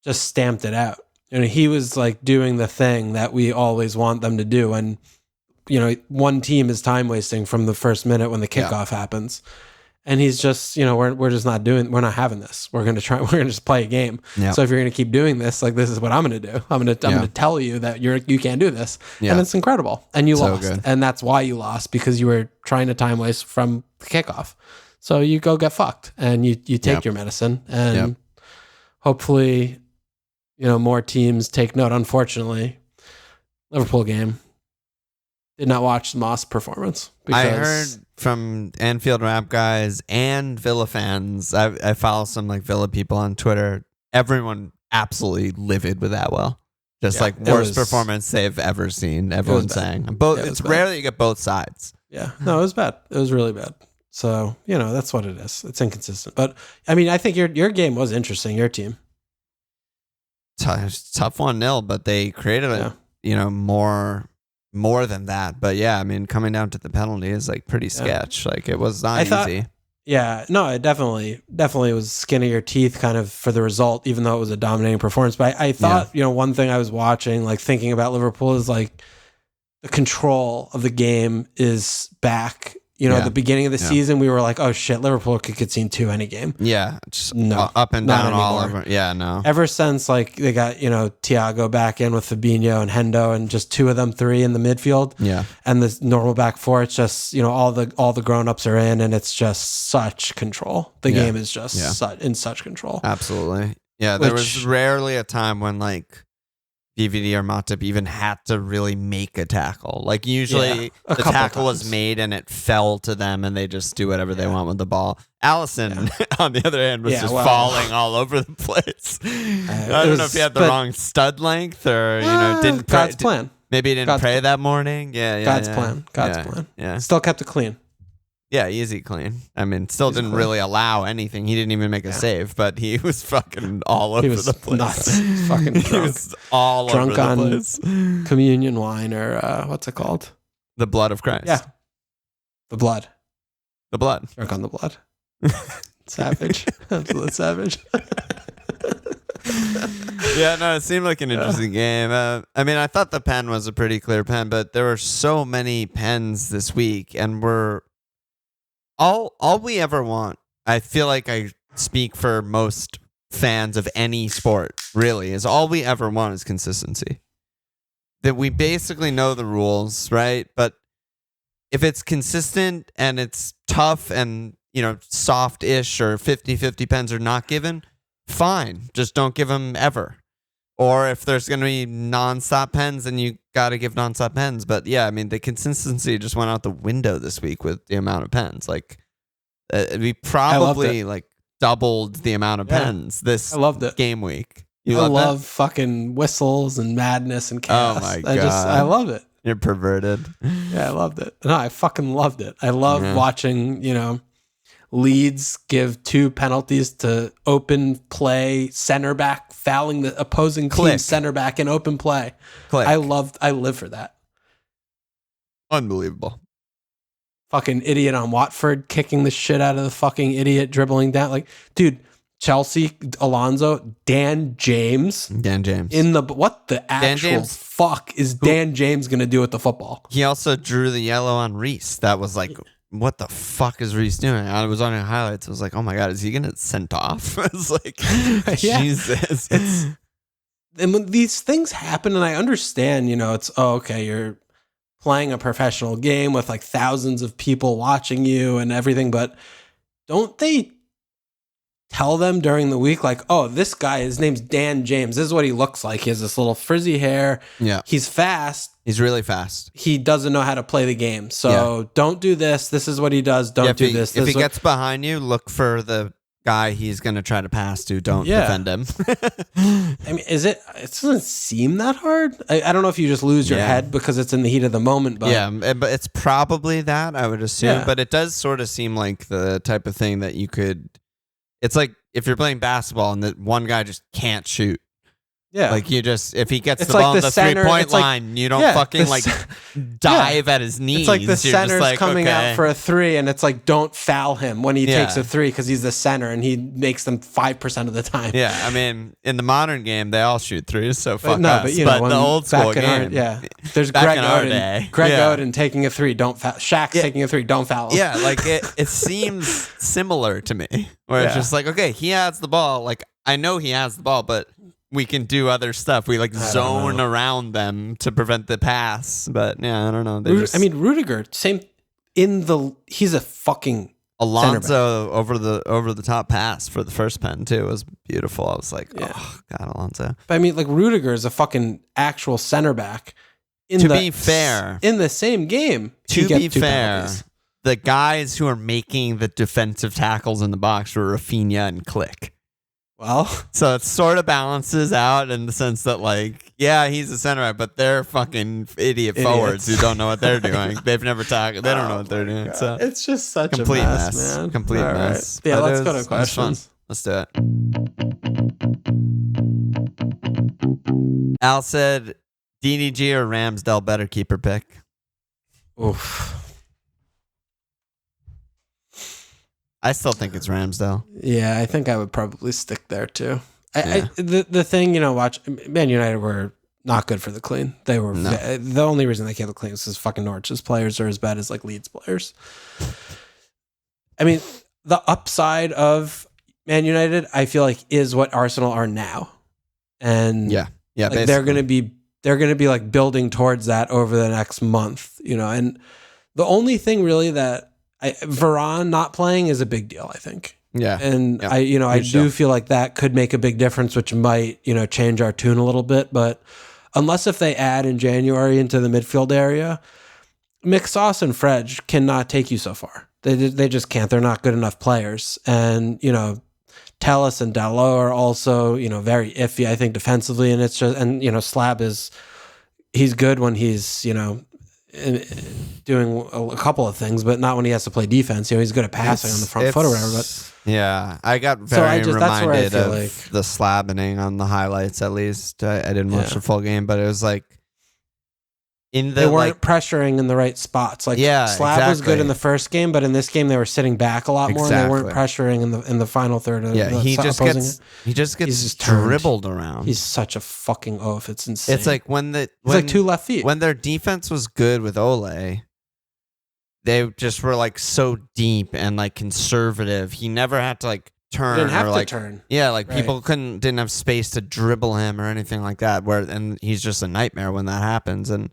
just stamped it out. He was like doing the thing that we always want them to do. And, one team is time wasting from the first minute when the kickoff happens. And he's just, we're just not having this. We're going to just play a game. Yeah. So if you're going to keep doing this, like, this is what I'm going to do. I'm going to tell you that you can't do this. Yeah. And it's incredible. And you lost. Good. And that's why you lost, because you were trying to time waste from the kickoff. So you go get fucked, and you take your medicine, and hopefully, more teams take note. Unfortunately, Liverpool game, did not watch the Moss performance. I heard from Anfield Rap guys and Villa fans. I follow some like Villa people on Twitter. Everyone absolutely livid with Atwell. Just like worst performance they've ever seen. Everyone's saying it's rare that you get both sides. Yeah, no, it was bad. It was really bad. So, that's what it is. It's inconsistent. But, I mean, I think your game was interesting, your team. Tough 1-0, but they created more than that. But, I mean, coming down to the penalty is, like, pretty sketch. Like, it was not easy. It definitely was skin of your teeth kind of for the result, even though it was a dominating performance. But I thought, one thing I was watching, like, thinking about Liverpool is, like, the control of the game is back. At the beginning of the season, we were like, oh shit, Liverpool could concede 2 any game. Yeah. Just up and down all over. Yeah, no. Ever since like they got, Thiago back in with Fabinho and Hendo and just 2 of them 3 in the midfield. Yeah. And the normal back 4, it's just, all the grown-ups are in, and it's just such control. The game is just in such control. Absolutely. Yeah, there was rarely a time when like DVD or Matip even had to really make a tackle. Like usually the tackle was made and it fell to them, and they just do whatever they want with the ball. Allison, on the other hand, was just falling all over the place. I don't know if he had the wrong stud length or didn't pray. God's plan. Maybe he didn't pray that morning. God's plan. God's plan. Yeah. Still kept it clean. Yeah, easy clean. I mean, still didn't really allow anything. He didn't even make a save, but he was fucking all over the place. Nuts. Fucking drunk. He was all drunk over the place. Communion wine, or what's it called? The blood of Christ. Yeah. The blood. The blood. Drunk on the blood. Savage. Absolute savage. It seemed like an interesting game. I mean, I thought the pen was a pretty clear pen, but there were so many pens this week, and all we ever want, I feel like I speak for most fans of any sport, really, is all we ever want is consistency. That we basically know the rules, right? But if it's consistent and it's tough and, soft-ish or 50-50 pens are not given, fine. Just don't give them ever. Or if there's going to be nonstop pens, then you got to give nonstop pens. But I mean, the consistency just went out the window this week with the amount of pens. Like, we probably like doubled the amount of pens this game week. I love fucking whistles and madness and chaos. Oh my God. I love it. You're perverted. Yeah, I loved it. No, I fucking loved it. I love watching, Leeds give 2 penalties to open play center back, fouling the opposing team center back in open play. Click. I live for that. Unbelievable. Fucking idiot on Watford kicking the shit out of the fucking idiot dribbling down. Like, dude, Chelsea, Alonso, Dan James. In the, what the actual fuck is Dan James going to do with the football? He also drew the yellow on Reece. That was like, what the fuck is Reece doing? I was on your highlights. I was like, oh my God, is he going to get sent off? I was like, Jesus. And when these things happen, and I understand, it's, okay, you're playing a professional game with like thousands of people watching you and everything, but don't they tell them during the week, like, oh, this guy, his name's Dan James. This is what he looks like. He has this little frizzy hair. Yeah. He's fast. He's really fast. He doesn't know how to play the game. So don't do this. This is what he does. Don't do this. If he gets behind you, look for the guy he's going to try to pass to. Don't defend him. I mean, it doesn't seem that hard. I don't know if you just lose your head because it's in the heat of the moment. But but it's probably that, I would assume. Yeah. But it does sort of seem like the type of thing that you could... It's like if you're playing basketball and that one guy just can't shoot. Yeah. Like if he gets the ball on the 3-point line, you don't fucking dive at his knees. It's like the center's coming out for a 3 and it's like, don't foul him when he takes a 3 because he's the center and he makes them 5% of the time. Yeah. I mean, in the modern game, they all shoot 3s, so fuck us. But the old school game. There's Greg Oden taking a 3, don't foul. Shaq's taking a 3, don't foul him. Yeah, like it seems similar to me. Where it's just like, okay, he has the ball. Like, I know he has the ball, but we can do other stuff. We zone around them to prevent the pass. But yeah, I don't know. Rudiger, he's a fucking Alonso over the top pass for the first pen too was beautiful. I was like, oh God, Alonso. But I mean, like Rudiger is a fucking actual center back. To be fair, in the same game. To be fair, penalties. The guys who are making the defensive tackles in the box were Rafinha and Click. Well, so it sort of balances out in the sense that, like, yeah, he's a center back, but they're fucking idiots forwards who don't know what they're doing. They've never tackled. They don't know what they're doing. God. So it's just such complete a mess, man. Complete mess. Right. Yeah, let's go to questions. Let's do it. Al said, DDG or Ramsdale better keeper pick? Oof. I still think it's Ramsdale. Yeah, I think I would probably stick there too. The thing, watch Man United were not good for the clean. They were the only reason they kept the clean is because fucking Norwich's players are as bad as like Leeds players. I mean, the upside of Man United, I feel like, is what Arsenal are now, and like, they're gonna be like building towards that over the next month, And the only thing really that Varane not playing is a big deal, I think. Yeah. And I do feel like that could make a big difference, which might, change our tune a little bit. But unless if they add in January into the midfield area, McSauce and Fred cannot take you so far. They just can't. They're not good enough players. And, Telles and Dalot are also, very iffy, I think, defensively. And it's just, Slab he's good when he's, doing a couple of things, but not when he has to play defense. He's good at passing on the front foot or whatever. But yeah, I got reminded of the slabbing on the highlights. At least I didn't watch the full game, but it was like they weren't pressuring in the right spots. Like Slab was good in the first game, but in this game they were sitting back a lot more, and they weren't pressuring in the final third. He just gets dribbled around. He's such a fucking oaf. It's insane. It's like when 2 left feet. When their defense was good with Ole, they just were like so deep and like conservative. He never had to like turn. He didn't have to turn. Yeah, like people didn't have space to dribble him or anything like that. And he's just a nightmare when that happens. And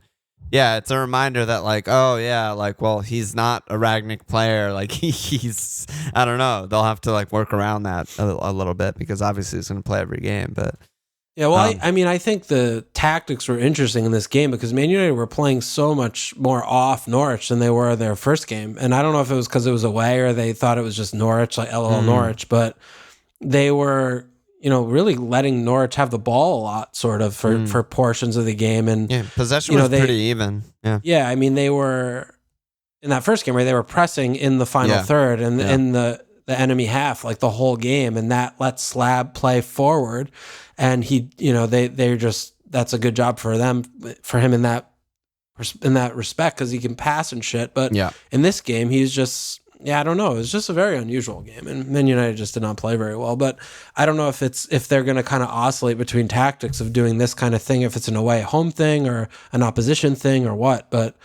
yeah, it's a reminder that like, oh yeah, like, well, he's not a Ragnick player. Like he's, I don't know. They'll have to like work around that a little bit because obviously he's going to play every game. But yeah, well, I think the tactics were interesting in this game because Man United were playing so much more off Norwich than they were their first game. And I don't know if it was because it was away or they thought it was just Norwich, like LOL Norwich, but they were, really letting Norwich have the ball a lot, sort of for portions of the game. And possession was pretty even. Yeah, I mean, they were in that first game where they were pressing in the final third and in the enemy half like the whole game, and that lets Slab play forward, and they're just, that's a good job for him in that respect, because he can pass and shit. But in this game, he's just. Yeah, I don't know. It was just a very unusual game, and Man United just did not play very well. But I don't know if they're going to kind of oscillate between tactics of doing this kind of thing, if it's an away-home thing or an opposition thing or what. But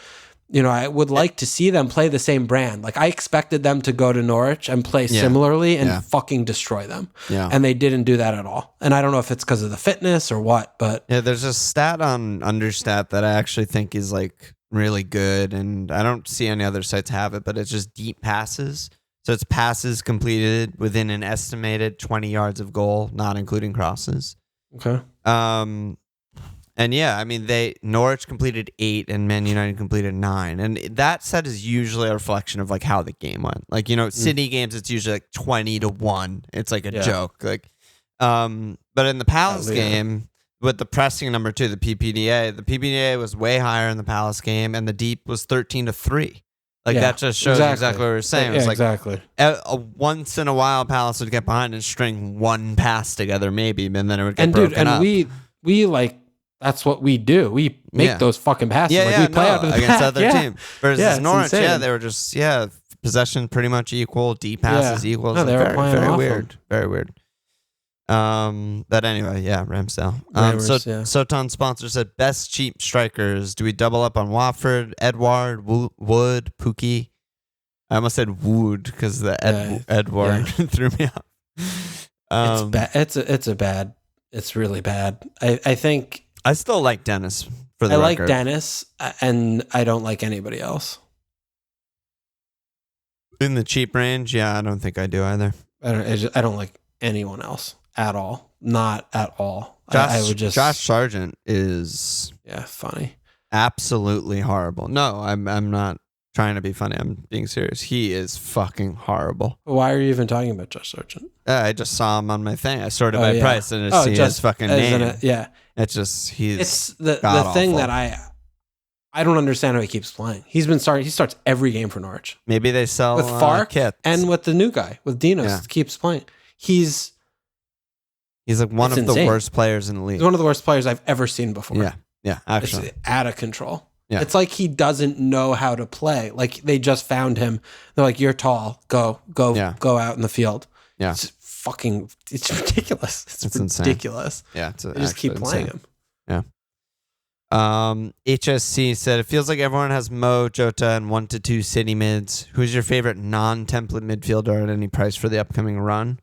I would like to see them play the same brand. Like, I expected them to go to Norwich and play similarly and fucking destroy them. Yeah. And they didn't do that at all. And I don't know if it's because of the fitness or what, but there's a stat on Understat that I actually think is like really good, and I don't see any other sites have it, but it's just deep passes. So it's passes completed within an estimated 20 yards of goal, not including crosses. Okay. And I mean, Norwich completed 8 and Man United completed 9, and that set is usually a reflection of like how the game went. Like, City games, it's usually like 20-1. It's like a joke. Like, but in the Palace game, with the pressing number 2, the PPDA was way higher in the Palace game, and the deep was 13-3. Like, that just shows exactly what we were saying. It was like, exactly. Once in a while, Palace would get behind and string one pass together, maybe, and then it would get broken up. And we like, that's what we do. We make those fucking passes. We play out of the against back. Other team. Versus Norwich, insane. they were just possession pretty much equal, deep passes equal. No, they were playing very off weird, them. very weird. But anyway, Ramsdale. Soton sponsor said best cheap strikers. Do we double up on Watford, Edward, Wood, Pookie? I almost said Wood because the Edward threw me off. It's bad. It's really bad. I think I still like Dennis. For the record, I like Dennis, and I don't like anybody else in the cheap range. Yeah, I don't think I do either. I don't like anyone else. At all. Not at all. Josh Sargent is funny. Absolutely horrible. No, I'm not trying to be funny. I'm being serious. He is fucking horrible. Why are you even talking about Josh Sargent? I just saw him on my thing. I sorted by price and I see his fucking name. It's just it's the thing that I don't understand how he keeps playing. He starts every game for Norwich. Maybe they sell with Fark kits. And with the new guy with Dinos keeps playing. He's like one of the worst players in the league. He's one of the worst players I've ever seen before. Yeah, actually. It's out of control. Yeah. It's like he doesn't know how to play. Like, they just found him. They're like, you're tall. Go out in the field. Yeah. It's ridiculous. It's ridiculous. Insane. Yeah. They just keep playing him. Yeah. HSC said, it feels like everyone has Mo, Jota, and 1 to 2 City mids. Who's your favorite non-template midfielder at any price for the upcoming run?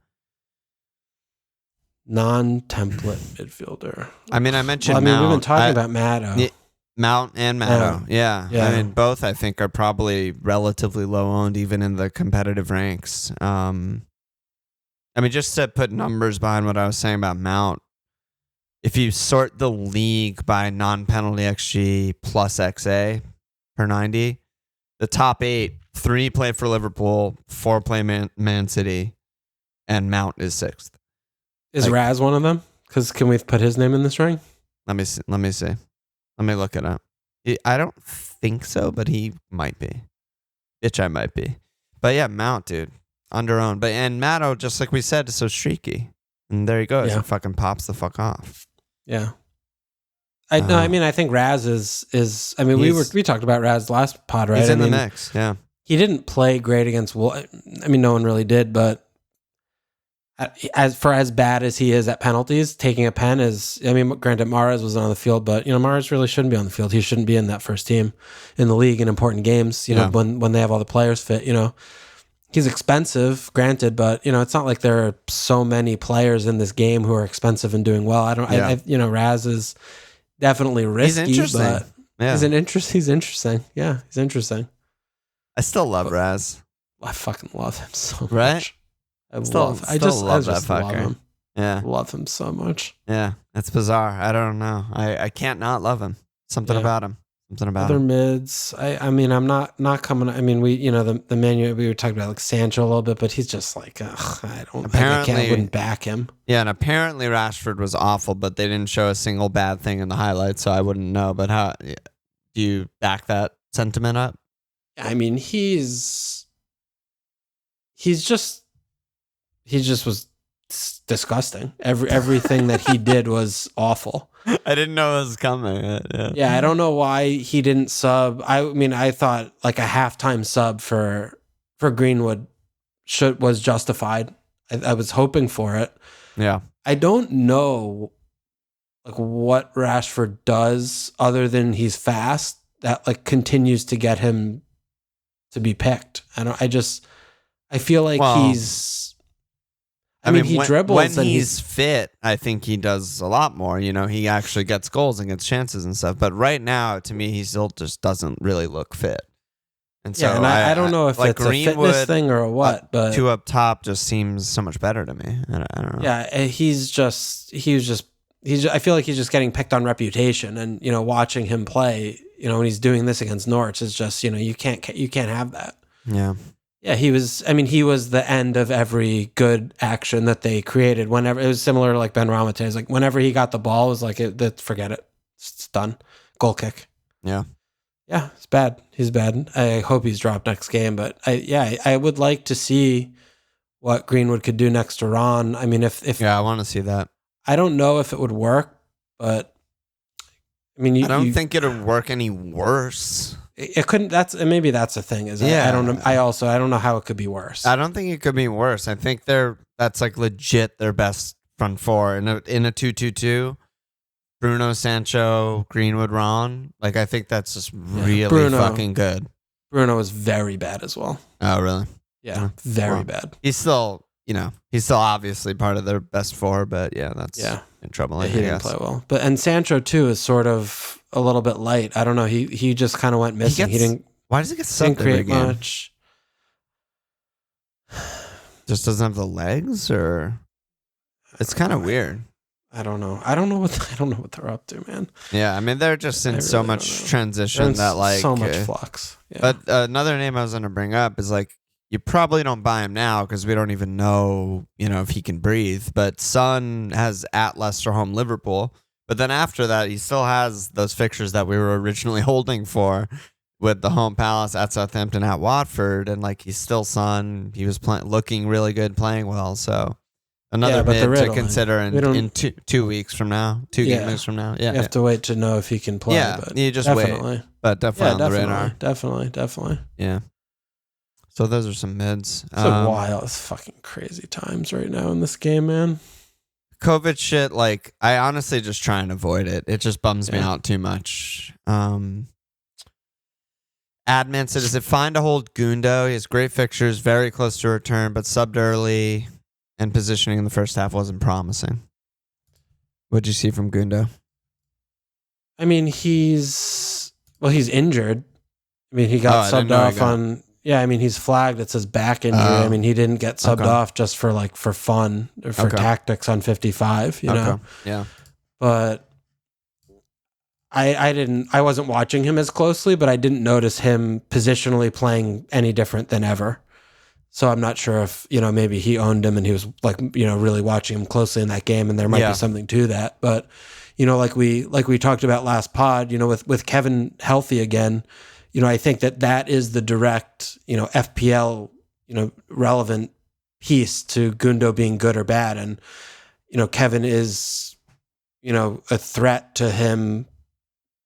Non-template midfielder. I mean, I mentioned Mount. We've been talking about Maddo. Mount and Maddo. Yeah. I mean, both I think are probably relatively low owned, even in the competitive ranks. I mean, just to put numbers behind what I was saying about Mount, if you sort the league by non-penalty XG plus XA per 90, the top 8, 3 play for Liverpool, 4 play Man City, and Mount is 6th. Is Raz one of them? Because can we put his name in this ring? Let me see. Let me look it up. I don't think so, but he might be. I might be. But yeah, Mount, dude. Under-owned. And Maddo, just like we said, is so streaky. And there he goes. He fucking pops the fuck off. Yeah. I think Raz is I mean, we talked about Raz last pod, right? He's in the mix, yeah. He didn't play great against Wolves. I mean, no one really did, but as bad as he is at penalties, taking a pen is, I mean, granted, Mahrez was on the field, but, Mahrez really shouldn't be on the field. He shouldn't be in that first team in the league in important games, when they have all the players fit, He's expensive, granted, but, it's not like there are so many players in this game who are expensive and doing well. Raz is definitely risky, he's interesting. But he's interesting. Yeah, he's interesting. I still love Raz. I fucking love him so much. Right? I love that fucker. Love him. Yeah. Love him so much. Yeah. It's bizarre. I don't know. I can't not love him. Something about him. Something about other mids. I mean, I'm not coming. I mean, the menu we were talking about like Sancho a little bit, but he's just like, I wouldn't back him. Yeah, and apparently Rashford was awful, but they didn't show a single bad thing in the highlights, so I wouldn't know. But how do you back that sentiment up? I mean, he just was disgusting. Everything that he did was awful. I didn't know it was coming. Yeah, I don't know why he didn't sub. I mean, I thought like a halftime sub for Greenwood was justified. I was hoping for it. Yeah. I don't know like what Rashford does other than he's fast that like continues to get him to be picked. I feel like he's. I mean, he dribbles when he's fit. I think he does a lot more. He actually gets goals and gets chances and stuff. But right now, to me, he still just doesn't really look fit. And so, I don't know if it's a fitness thing or what. But 2 up top just seems so much better to me. I don't know. Yeah, I feel like he's just getting picked on reputation, and watching him play, when he's doing this against Norwich, is just you can't have that. Yeah. Yeah, he was the end of every good action that they created. Whenever it was similar to like Ben Ramate, like whenever he got the ball, it was like forget it, it's done, goal kick. Yeah, it's bad. He's bad. I hope he's dropped next game, but I would like to see what Greenwood could do next to Ron. I mean, if I want to see that. I don't know if it would work, but I mean, I don't think it would work any worse. It couldn't. Maybe that's a thing. I don't know. I don't know how it could be worse. I don't think it could be worse. I think that's like legit their best front four in a 2-2-2. Bruno, Sancho, Greenwood, Ron. Like I think that's just really fucking good. Bruno was very bad as well. Oh really? Yeah, very bad. He's still obviously part of their best four, but that's in trouble. He didn't play well. And Sancho too is sort of a little bit light. I don't know. He just kind of went missing. He didn't. Why does he get subbed every game? Much. Just doesn't have the legs, or it's kind of weird. I don't know. I don't know what they're up to, man. Yeah, I mean they're just in so much transition that like so much flux. Yeah. But another name I was going to bring up is like you probably don't buy him now because we don't even know if he can breathe. But Son has at Leicester, home Liverpool. But then after that, he still has those fixtures that we were originally holding for with the home Palace, at Southampton, at Watford. And like he's still Son. He was looking really good, playing well. So another mid to consider in 2 weeks from now, 2 game moves from now. Yeah, you have to wait to know if he can play. Yeah, but you just wait. But definitely on the radar. Definitely. Yeah. So those are some mids. It's wild. It's fucking crazy times right now in this game, man. COVID shit, like, I honestly just try and avoid it. It just bums me out too much. Adman said, is it fine to hold Gundo? He has great fixtures, very close to return, but subbed early and positioning in the first half wasn't promising. What'd you see from Gundo? I mean, he's injured. I mean, he got subbed off on... Yeah, I mean, he's flagged. It says back injury. I mean, he didn't get subbed off just for fun or for tactics on 55, you know? Yeah. But I wasn't watching him as closely, but I didn't notice him positionally playing any different than ever. So I'm not sure if, maybe he owned him and he was really watching him closely in that game, and there might be something to that. But, like we talked about last pod, with Kevin healthy again, I think that is the direct, FPL, relevant piece to Gundo being good or bad. And, Kevin is, a threat to him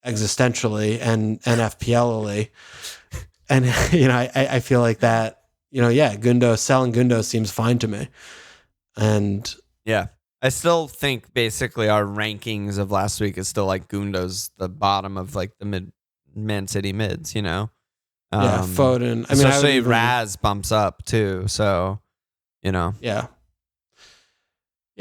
existentially and FPL-ally. And, I feel like that, selling Gundo seems fine to me. And yeah, I still think basically our rankings of last week is still like Gundo's the bottom of like the Man City mids, Foden. I mean, especially Raz bumps up too. So, Yeah.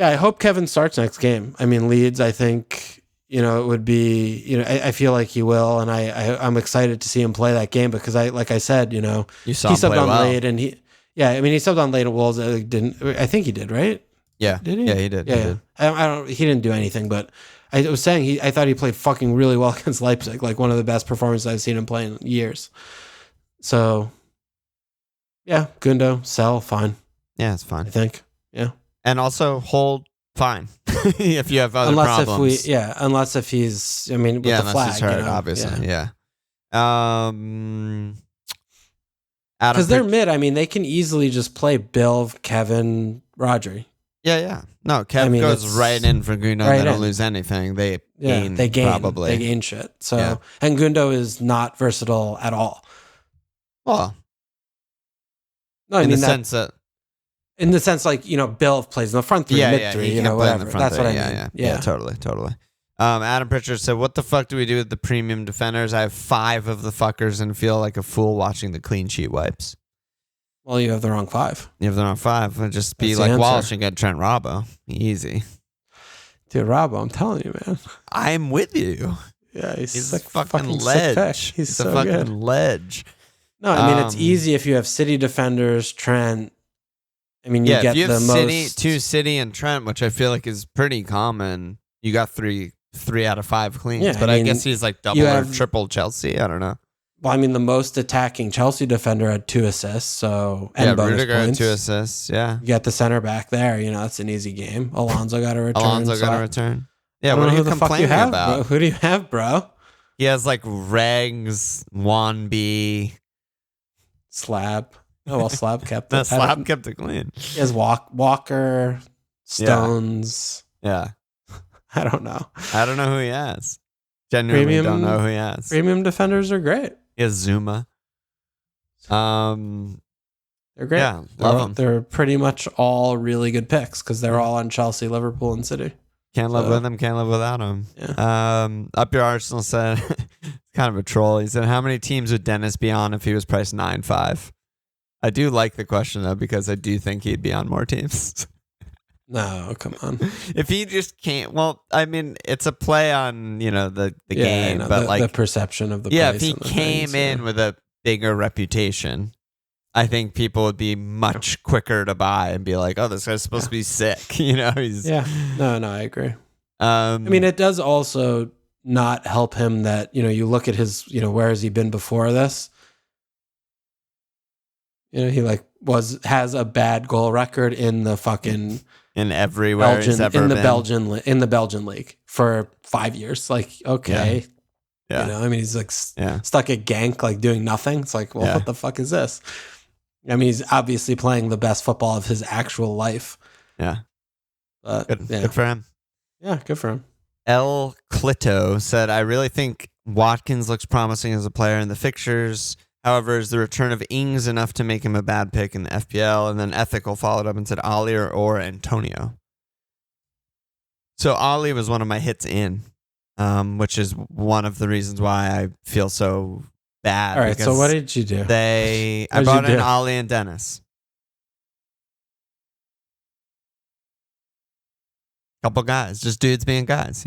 I hope Kevin starts next game. I mean, Leeds, I think, it would be, I feel like he will. And I'm excited to see him play that game because like I said, you saw he him subbed play on well. late and he subbed on late at Wolves. I think he did, right? Yeah. Did he? Yeah, he did. Yeah. He did. I don't. He didn't do anything, but I was saying I thought he played fucking really well against Leipzig. Like one of the best performances I've seen him play in years. So, yeah, Gundo, sell, fine. Yeah, it's fine. I think. Yeah. And also hold fine if you have other problems. Unless if he's, I mean, with the flag, he's hurt, obviously. Yeah. Because they're mid. I mean, they can easily just play Bill, Kevin, Rodri. Yeah. No, Kev goes right in for Gundo. They don't lose anything. They gain probably. They gain shit. So, and Gundo is not versatile at all. Well, no, in the sense that, like, Bill plays in the front three, mid three, whatever. That's what I mean. Yeah, totally. Adam Pritchard said, "What the fuck do we do with the premium defenders? I have 5 of the fuckers and feel like a fool watching the clean sheet wipes." Well, you have the wrong 5. You have the wrong 5. It'd just be like Walsh and get Trent Robbo. Easy. Dude, Robbo, I'm telling you, man. I'm with you. Yeah, he's a fucking ledge. He's so a fucking good. Ledge. No, I mean, it's easy if you have City defenders, Trent. I mean, you get if you have the most. 2 City and Trent, which I feel like is pretty common, you got 3 out of 5 cleans. Yeah, but I guess he's like double or triple Chelsea. I don't know. Well, I mean, the most attacking Chelsea defender had 2 assists, so and bonus Rudiger points. Had 2 assists. Yeah, you got the center back there. It's an easy game. Alonso got a return. Yeah, what are you complaining about? Bro. Who do you have, bro? He has like Regs, Wanby, Slab. Oh well, Slab kept it. Slab kept it clean. He has Walker, Stones. Yeah. I don't know. I don't know who he has. Genuinely don't know who he has. Premium defenders are great. He has Zuma. They're great. Yeah, love them. They're pretty much all really good picks because they're all on Chelsea, Liverpool, and City. Can't live with them, can't live without them. Yeah. Up Your Arsenal said, kind of a troll. He said, "How many teams would Dennis be on if he was priced 9.5?" I do like the question though, because I do think he'd be on more teams. No, come on. If he just can't, well, I mean, it's a play on, the game, but the perception of the price. If he came in with a bigger reputation, I think people would be much quicker to buy and be like, "Oh, this guy's supposed to be sick." He's No, I agree. I mean, it does also not help him that, you look at his, where has he been before this? He has a bad goal record in the fucking in everywhere he's ever been. In the Belgian league for 5 years. Like, okay. Yeah. I mean, he's like stuck at Genk, like doing nothing. It's like, well, what the fuck is this? I mean, he's obviously playing the best football of his actual life. Yeah. Good for him. Yeah, good for him. El Clito said, "I really think Watkins looks promising as a player in the fixtures. However, is the return of Ings enough to make him a bad pick in the FPL?" And then Ethical followed up and said, "Ali or Antonio." So Ali was one of my hits in, which is one of the reasons why I feel so bad. All right, so what did you do? I brought in Ali and Dennis. Couple guys, just dudes being guys,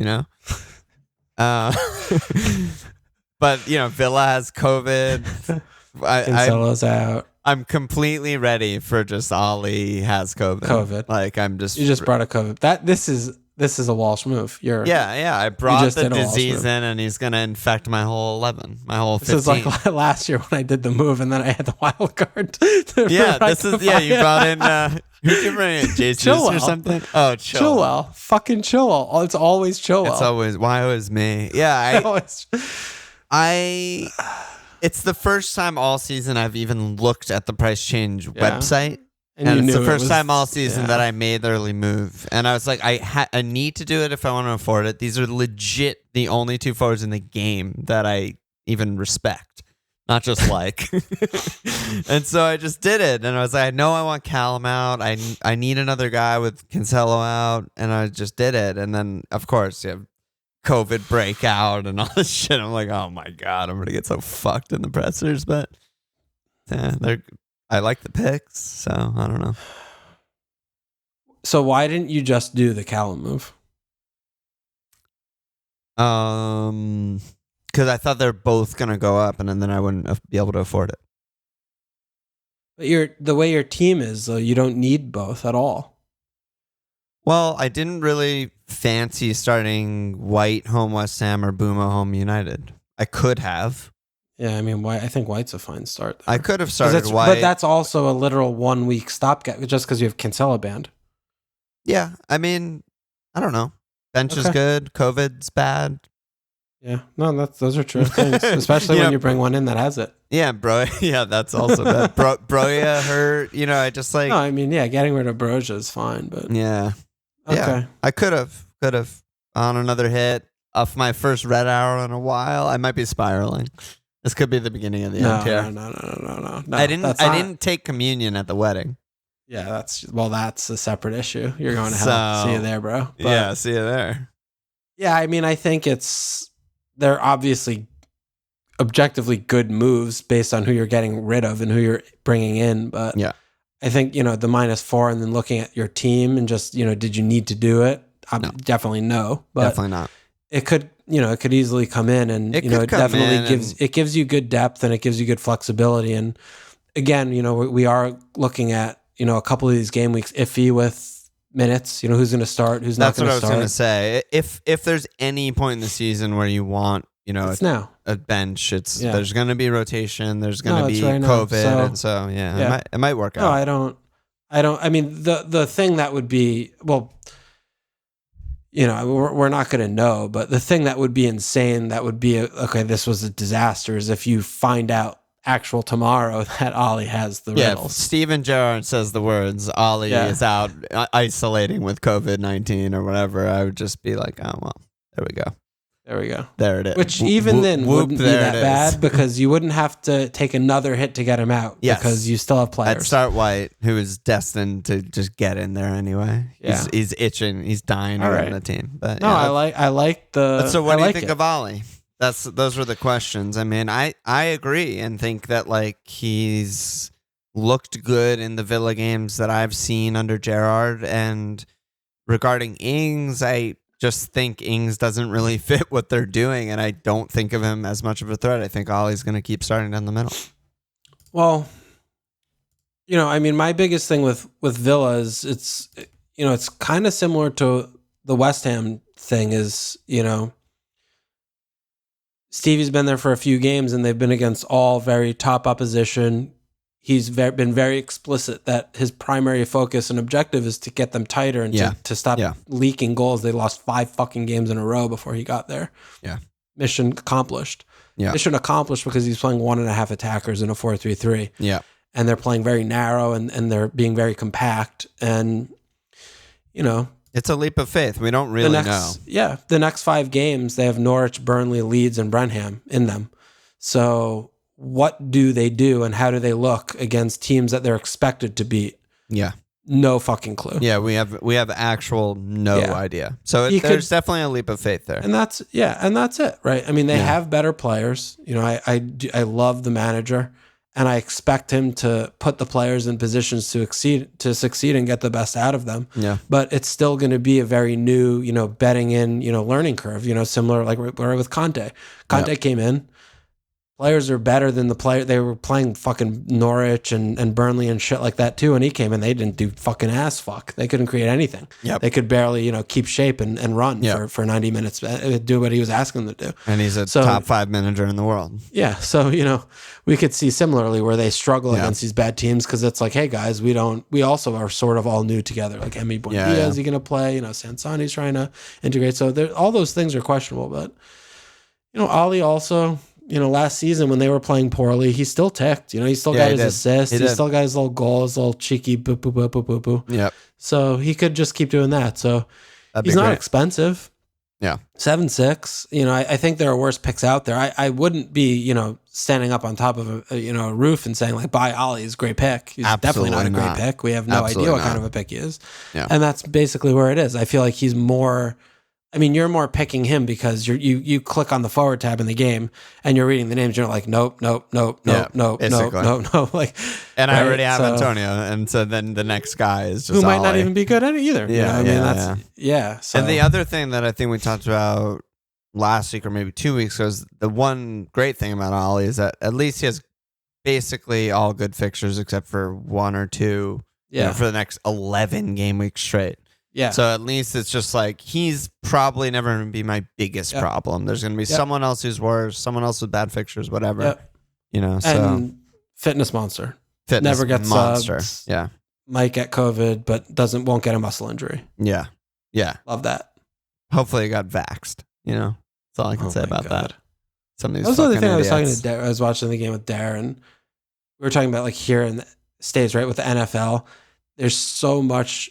But, Villa has COVID. Cancelo's out. I'm completely ready for just Ali has COVID. Like, I'm just... You just brought a COVID. This is a Walsh move. I brought the disease in, and he's going to infect my whole 11, my whole 15. This is like last year when I did the move, and then I had the wild card. You brought in... who'd you bring in? Jesus or something? Oh, Chilwell. Fucking Chilwell. Oh, it's always Chilwell. It's always... Why always me? Yeah, it's the first time all season I've even looked at the price change website. And it's the first time all season that I made the early move. And I was like, I need to do it if I want to afford it. These are legit the only 2 forwards in the game that I even respect. Not just like. And so I just did it. And I was like, I know I want Callum out. I need another guy with Cancelo out. And I just did it. And then, of course, you have COVID breakout and all this shit. I'm like, oh my God, I'm going to get so fucked in the pressers. But I like the picks, so I don't know. So why didn't you just do the Callum move? Because I thought they're both going to go up, and then I wouldn't be able to afford it. But the way your team is, though, you don't need both at all. Well, I didn't really fancy starting White home West Ham or Buma home United. I could have. Yeah, I mean, I think White's a fine start. There. I could have started White. But that's also a literal 1 week stopgap just because you have Cancelo banned. Yeah, I mean, I don't know. Bench is good. COVID's bad. Yeah, no, those are true things, especially when you bring one in that has it. Yeah, bro. Yeah, that's also bad. Broja hurt. I just like. No, I mean, yeah, getting rid of Broja is fine, but yeah, okay. Yeah, I could have on another hit off my first red arrow in a while. I might be spiraling. This could be the beginning of the end here. No. I didn't take communion at the wedding. Yeah, that's a separate issue. You're going to hell. See you there, bro. But, yeah, see you there. Yeah, I mean, I think they're obviously objectively good moves based on who you're getting rid of and who you're bringing in. But yeah, I think, the -4 and then looking at your team and just, did you need to do it? No. Definitely no. But definitely not. It could, it could easily come in and, it definitely gives you good depth and it gives you good flexibility. And again, we are looking at, a couple of these game weeks iffy with minutes, who's going to start, who's not going to start. That's what I was going to say. If there's any point in the season where you want, it's now. A bench, there's going to be rotation, there's going to be right COVID, and so it might work out. No, I don't. I mean, the thing that would be, well, we're not going to know, but the thing that would be insane, that would be okay, this was a disaster, is if you find out actual tomorrow that Ollie has the riddles. Steven Gerrard says the words, Ollie is out isolating with COVID-19 or whatever, I would just be like, oh, well, there we go. There it is. Which even then wouldn't be that bad because you wouldn't have to take another hit to get him out because you still have players. I'd start White, who is destined to just get in there anyway. Yeah. He's itching. He's dying to run the team. But no, I like the. So what do you think of Ollie? Those were the questions. I mean, I agree and think that he's looked good in the Villa games that I've seen under Gerrard. And regarding Ings, I just think Ings doesn't really fit what they're doing, and I don't think of him as much of a threat. I think Ollie's going to keep starting down the middle. Well, I mean, my biggest thing with Villa is it's kind of similar to the West Ham thing is, Stevie's been there for a few games and they've been against all very top opposition. He's been very explicit that his primary focus and objective is to get them tighter and to stop leaking goals. They lost 5 fucking games in a row before he got there. Yeah. Mission accomplished. Yeah. Mission accomplished because he's playing 1.5 attackers in a 4-3-3. Yeah. And they're playing very narrow and they're being very compact. And, it's a leap of faith. We don't really know. Yeah. The next 5 games, they have Norwich, Burnley, Leeds, and Brenham in them. So what do they do and how do they look against teams that they're expected to beat? Yeah. No fucking clue. Yeah, we have actual idea. So there's definitely a leap of faith there. And that's it, right? I mean, they have better players. I love the manager and I expect him to put the players in positions to succeed and get the best out of them. Yeah. But it's still going to be a very new, betting in, learning curve, similar like with Conte. Conte came in. Players are better than the player. They were playing fucking Norwich and Burnley and shit like that too. And he came in, they didn't do fucking ass fuck. They couldn't create anything. Yep. They could barely, keep shape and run for 90 minutes, do what he was asking them to do. And he's a top 5 manager in the world. Yeah. So, we could see similarly where they struggle against these bad teams because it's like, hey guys, we also are sort of all new together. Like Emi Buendia, is he going to play? Sansani's trying to integrate. So all those things are questionable. But, Ollie also... last season when they were playing poorly, he still ticked. He still got his assist. He still got his little goal, his little cheeky boop, boop, boop, boop, boop, boop. Yep. So he could just keep doing that. So he's not expensive. Yeah. 7.6. I think there are worse picks out there. I wouldn't be, standing up on top of a roof and saying buy Ollie is a great pick. He's definitely not a great pick. We have no idea what kind of a pick he is. Yeah. And that's basically where it is. I feel like he's more... I mean, you're more picking him because you click on the forward tab in the game and you're reading the names. You're like, nope. Like, and I already have Antonio, and so then the next guy is just who might not even be good at it either. So. And the other thing that I think we talked about last week or maybe 2 weeks ago is the one great thing about Ollie is that at least he has basically all good fixtures except for 1 or 2 for the next 11 game weeks straight. Yeah. So at least it's just like, he's probably never going to be my biggest problem. There's going to be someone else who's worse, someone else with bad fixtures, whatever. Yep. You know, so. And fitness monster. Never gets monster. Subbed. Yeah. Might get COVID, but won't get a muscle injury. Yeah. Yeah. Love that. Hopefully it got vaxxed, you know? That's all I can say about that. Some of these that was the other thing idiots. I was talking to I was watching the game with Darren. We were talking about like here in the States, right? With the NFL, there's so much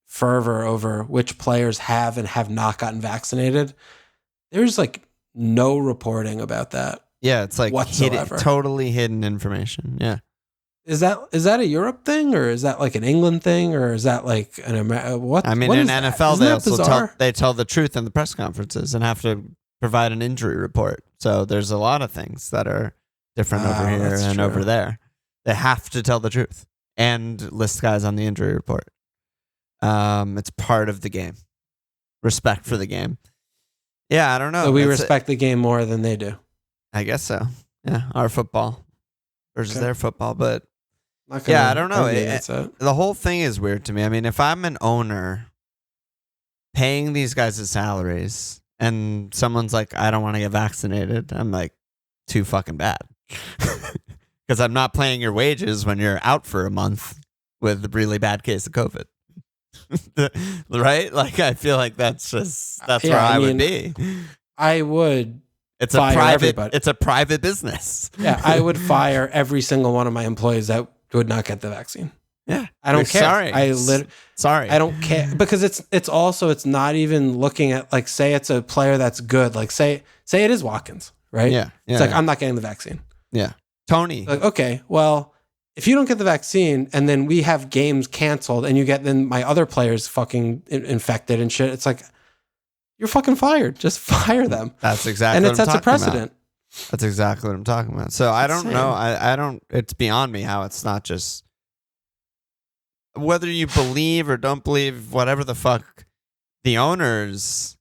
fervor over which players have and have not gotten vaccinated. There's like no reporting about that. Yeah, it's like totally hidden information. Yeah. Is that a Europe thing, or is that like an England thing, or is that like an America? What? I mean, what in NFL, they also bizarre? tell the truth in the press conferences and have to provide an injury report. So there's a lot of things that are different over here and over there. They have to tell the truth and list guys on the injury report. It's part of the game. Respect for the game. Yeah, I don't know. So we respect the game more than they do. I guess so. Yeah, our football versus their football, but yeah, I don't know. The whole thing is weird to me. I mean, if I'm an owner paying these guys' salaries and someone's like, I don't want to get vaccinated, I'm like, too fucking bad. Because I'm not paying your wages when you're out for a month with a really bad case of COVID. Right? Like, I feel like that's where I would be. I would. It's a private business. Yeah, I would fire every single one of my employees that would not get the vaccine. Yeah, I don't care. Sorry, I don't care because it's not even looking at like, say it's a player that's good. Like say it is Watkins, right? Yeah. It's like, I'm not getting the vaccine. Yeah, Tony. Like, okay, well, if you don't get the vaccine and then we have games canceled and you get then my other players fucking infected and shit, it's like, you're fucking fired. Just fire them. That's exactly and what it sets a precedent. That's exactly what I'm talking about. So I don't know. I don't. It's beyond me how it's not just whether you believe or don't believe, whatever the fuck. The owners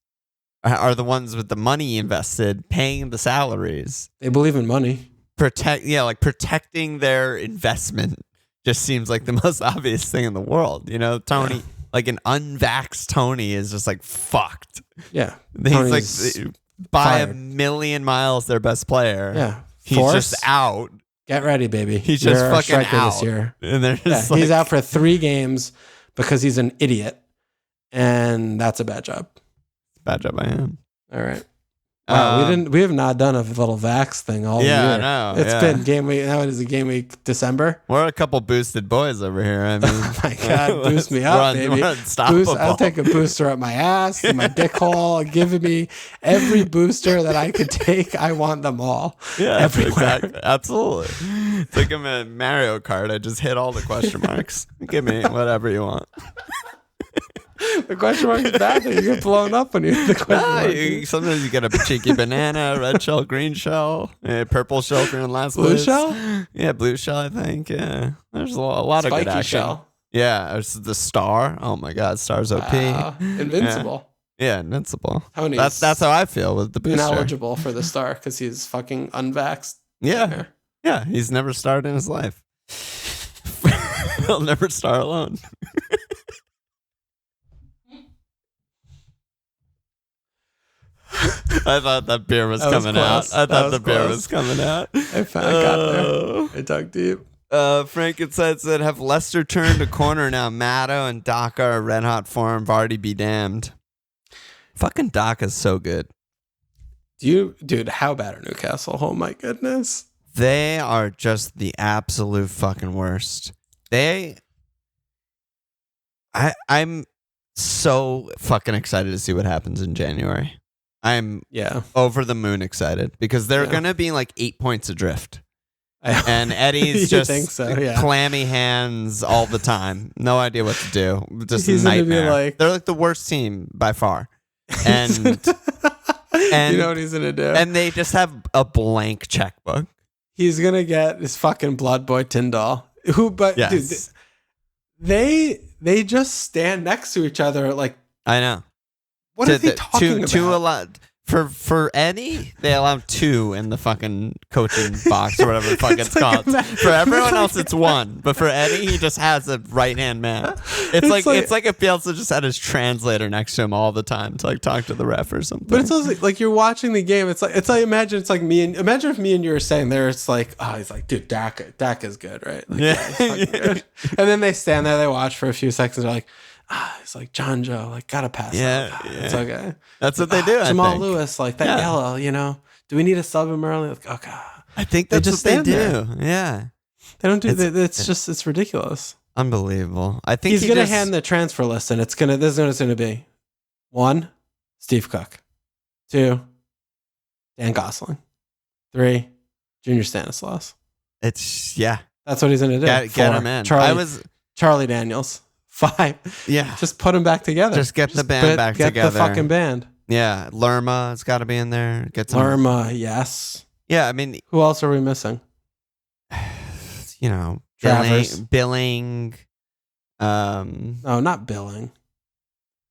are the ones with the money invested, paying the salaries. They believe in money. Protecting their investment just seems like the most obvious thing in the world. You know, Tony. Yeah. Like an unvaxxed Tony is just like fucked. Yeah. He's like by a million miles their best player. Yeah. He's just out. Get ready, baby. He's just fucking out this year. And he's out for 3 games because he's an idiot. And that's a bad job. Bad job I am. All right. Wow, we have not done a little vax thing all year. Yeah, I know. It's been game week. Now it is a game week December. We're a couple boosted boys over here. I mean, oh my God, boost me up, baby. We're unstoppable. I'll take a booster up my ass, in my dick hole, giving me every booster that I could take. I want them all. Yeah, everywhere. Exactly. Absolutely. It's like I'm a Mario Kart. I just hit all the question marks. Give me whatever you want. The question mark is bad. You get blown up when you hit the question mark. Sometimes you get a cheeky banana, red shell, green shell, purple shell for in last blue place. Shell? Yeah, blue shell, I think. Yeah. There's a lot of good action. Shell. Yeah, there's the star. Oh my God, star's OP. Invincible. Yeah, invincible. Tony's that's how I feel with the booster. Ineligible for the star because he's fucking unvaxxed. Yeah. Yeah, he's never starred in his life. He'll never star alone. I thought that beer was coming out. I thought the beer was coming out. I got there. I dug deep. Frankenstein said, have Leicester turned a corner now? Matto and Daka are red hot form. Vardy be damned. Fucking Daka's so good. Dude, how bad are Newcastle? Oh my goodness. They are just the absolute fucking worst. I'm so fucking excited to see what happens in January. I'm over the moon excited because they're going to be like 8 points adrift. And Eddie's just clammy hands all the time. No idea what to do. Just a nightmare. They're like the worst team by far. And you know what he's going to do? And they just have a blank checkbook. He's going to get his fucking blood boy Tyndall. Dude, they just stand next to each other like. I know. What are they talking about? For Eddie, they allow 2 in the fucking coaching box or whatever the fuck it's called. For everyone else, it's 1. But for Eddie, he just has a right-hand man. It's like if Bielsa just had his translator next to him all the time to like talk to the ref or something. But it's also like you're watching the game. It's like imagine if me and you were saying there. It's like, oh, he's like, dude, Dak is good, right? Like, yeah. Good. And then they stand there, they watch for a few seconds. They're like, it's like John Joe, like gotta pass. Yeah, it's okay. That's what they do. Jamal Lewis, like that yellow. Do we need to sub him early? Like, oh god. I think that's what they do. There. Yeah, they don't do. It's ridiculous. Unbelievable. I think he's gonna hand the transfer list, and this is what it's gonna be: 1, Steve Cook; 2, Dan Gosling; 3, Junior Stanislaus. That's what he's gonna do. Get him in. Charlie Daniels. 5. Yeah. Just put them back together. Just get the band back together. Get the fucking band. Yeah. Lerma's got to be in there. Lerma, yes. Yeah, I mean. Who else are we missing? Billing. No, not Billing.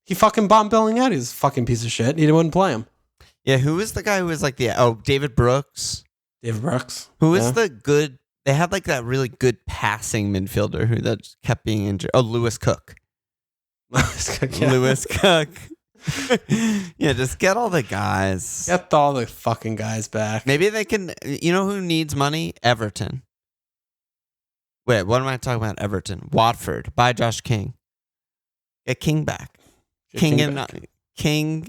He fucking bombed Billing out. He's a fucking piece of shit. He wouldn't play him. Yeah, who was the guy who was like David Brooks? David Brooks. Who is the good... They had like that really good passing midfielder who that kept being injured. Oh, Lewis Cook. Lewis Cook. Yeah, just get all the guys. Get all the fucking guys back. Maybe they can. You know who needs money? Everton. Wait, what am I talking about? Everton. Watford. Buy Josh King. Get King back. King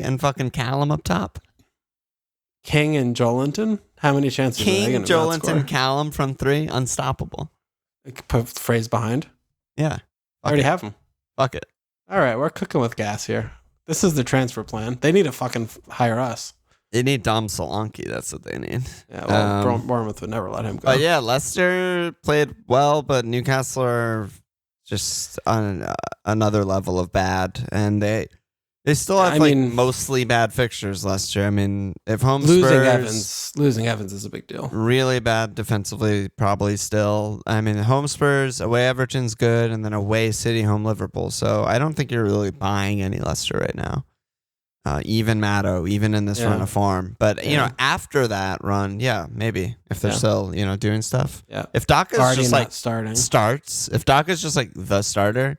and fucking Callum up top. King and Joelinton? How many chances are they going to Joelinton, Callum from 3, unstoppable. Put the phrase behind. Yeah. I already have them. Fuck it. All right, we're cooking with gas here. This is the transfer plan. They need to fucking hire us. They need Dom Solanke. That's what they need. Yeah, well, Bournemouth would never let him go. But yeah, Leicester played well, but Newcastle are just on another level of bad, and they still have mostly bad fixtures, Leicester. I mean, if home losing Evans is a big deal. Really bad defensively, probably still. I mean, home Spurs, away Everton's good, and then away City, home Liverpool. So I don't think you're really buying any Leicester right now. Even Matto, even in this run of form. But, after that run, maybe. If they're still, doing stuff. Yeah. If Daka's already just like starts. If Daka's just like the starter,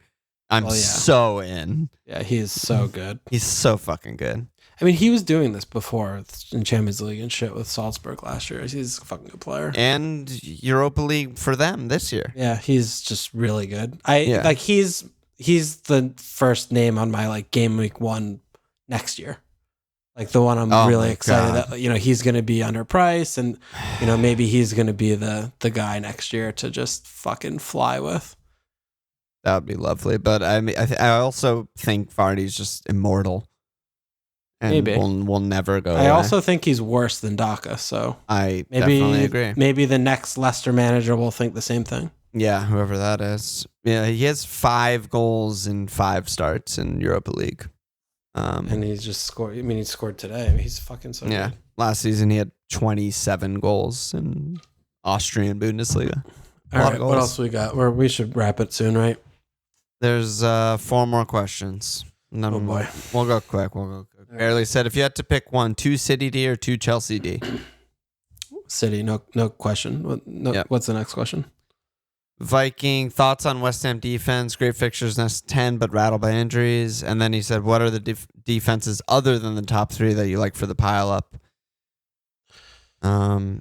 I'm so in. Yeah, he is so good. He's so fucking good. I mean, he was doing this before in Champions League and shit with Salzburg last year. He's a fucking good player. And Europa League for them this year. Yeah, he's just really good. He's the first name on my game week 1 next year. Like the one I'm really excited that he's going to be underpriced, and maybe he's going to be the guy next year to just fucking fly with. That would be lovely, but I mean, I also think Vardy's just immortal, and maybe will never go away. I also think he's worse than Daka, so I definitely agree. Maybe the next Leicester manager will think the same thing. Yeah, whoever that is. Yeah, he has 5 goals in 5 starts in Europa League, and he's just scored. I mean, he scored today. I mean, he's fucking so good. Last season he had 27 goals in Austrian Bundesliga. All right, what else we got? We should wrap it soon, right? There's 4 more questions. Oh boy. We'll go quick. Barely said if you had to pick one, 2 City D or 2 Chelsea D. City, no question. What's the next question? Viking, thoughts on West Ham defense, great fixtures next 10, but rattled by injuries. And then he said, what are the defenses other than the top 3 that you like for the pile up? I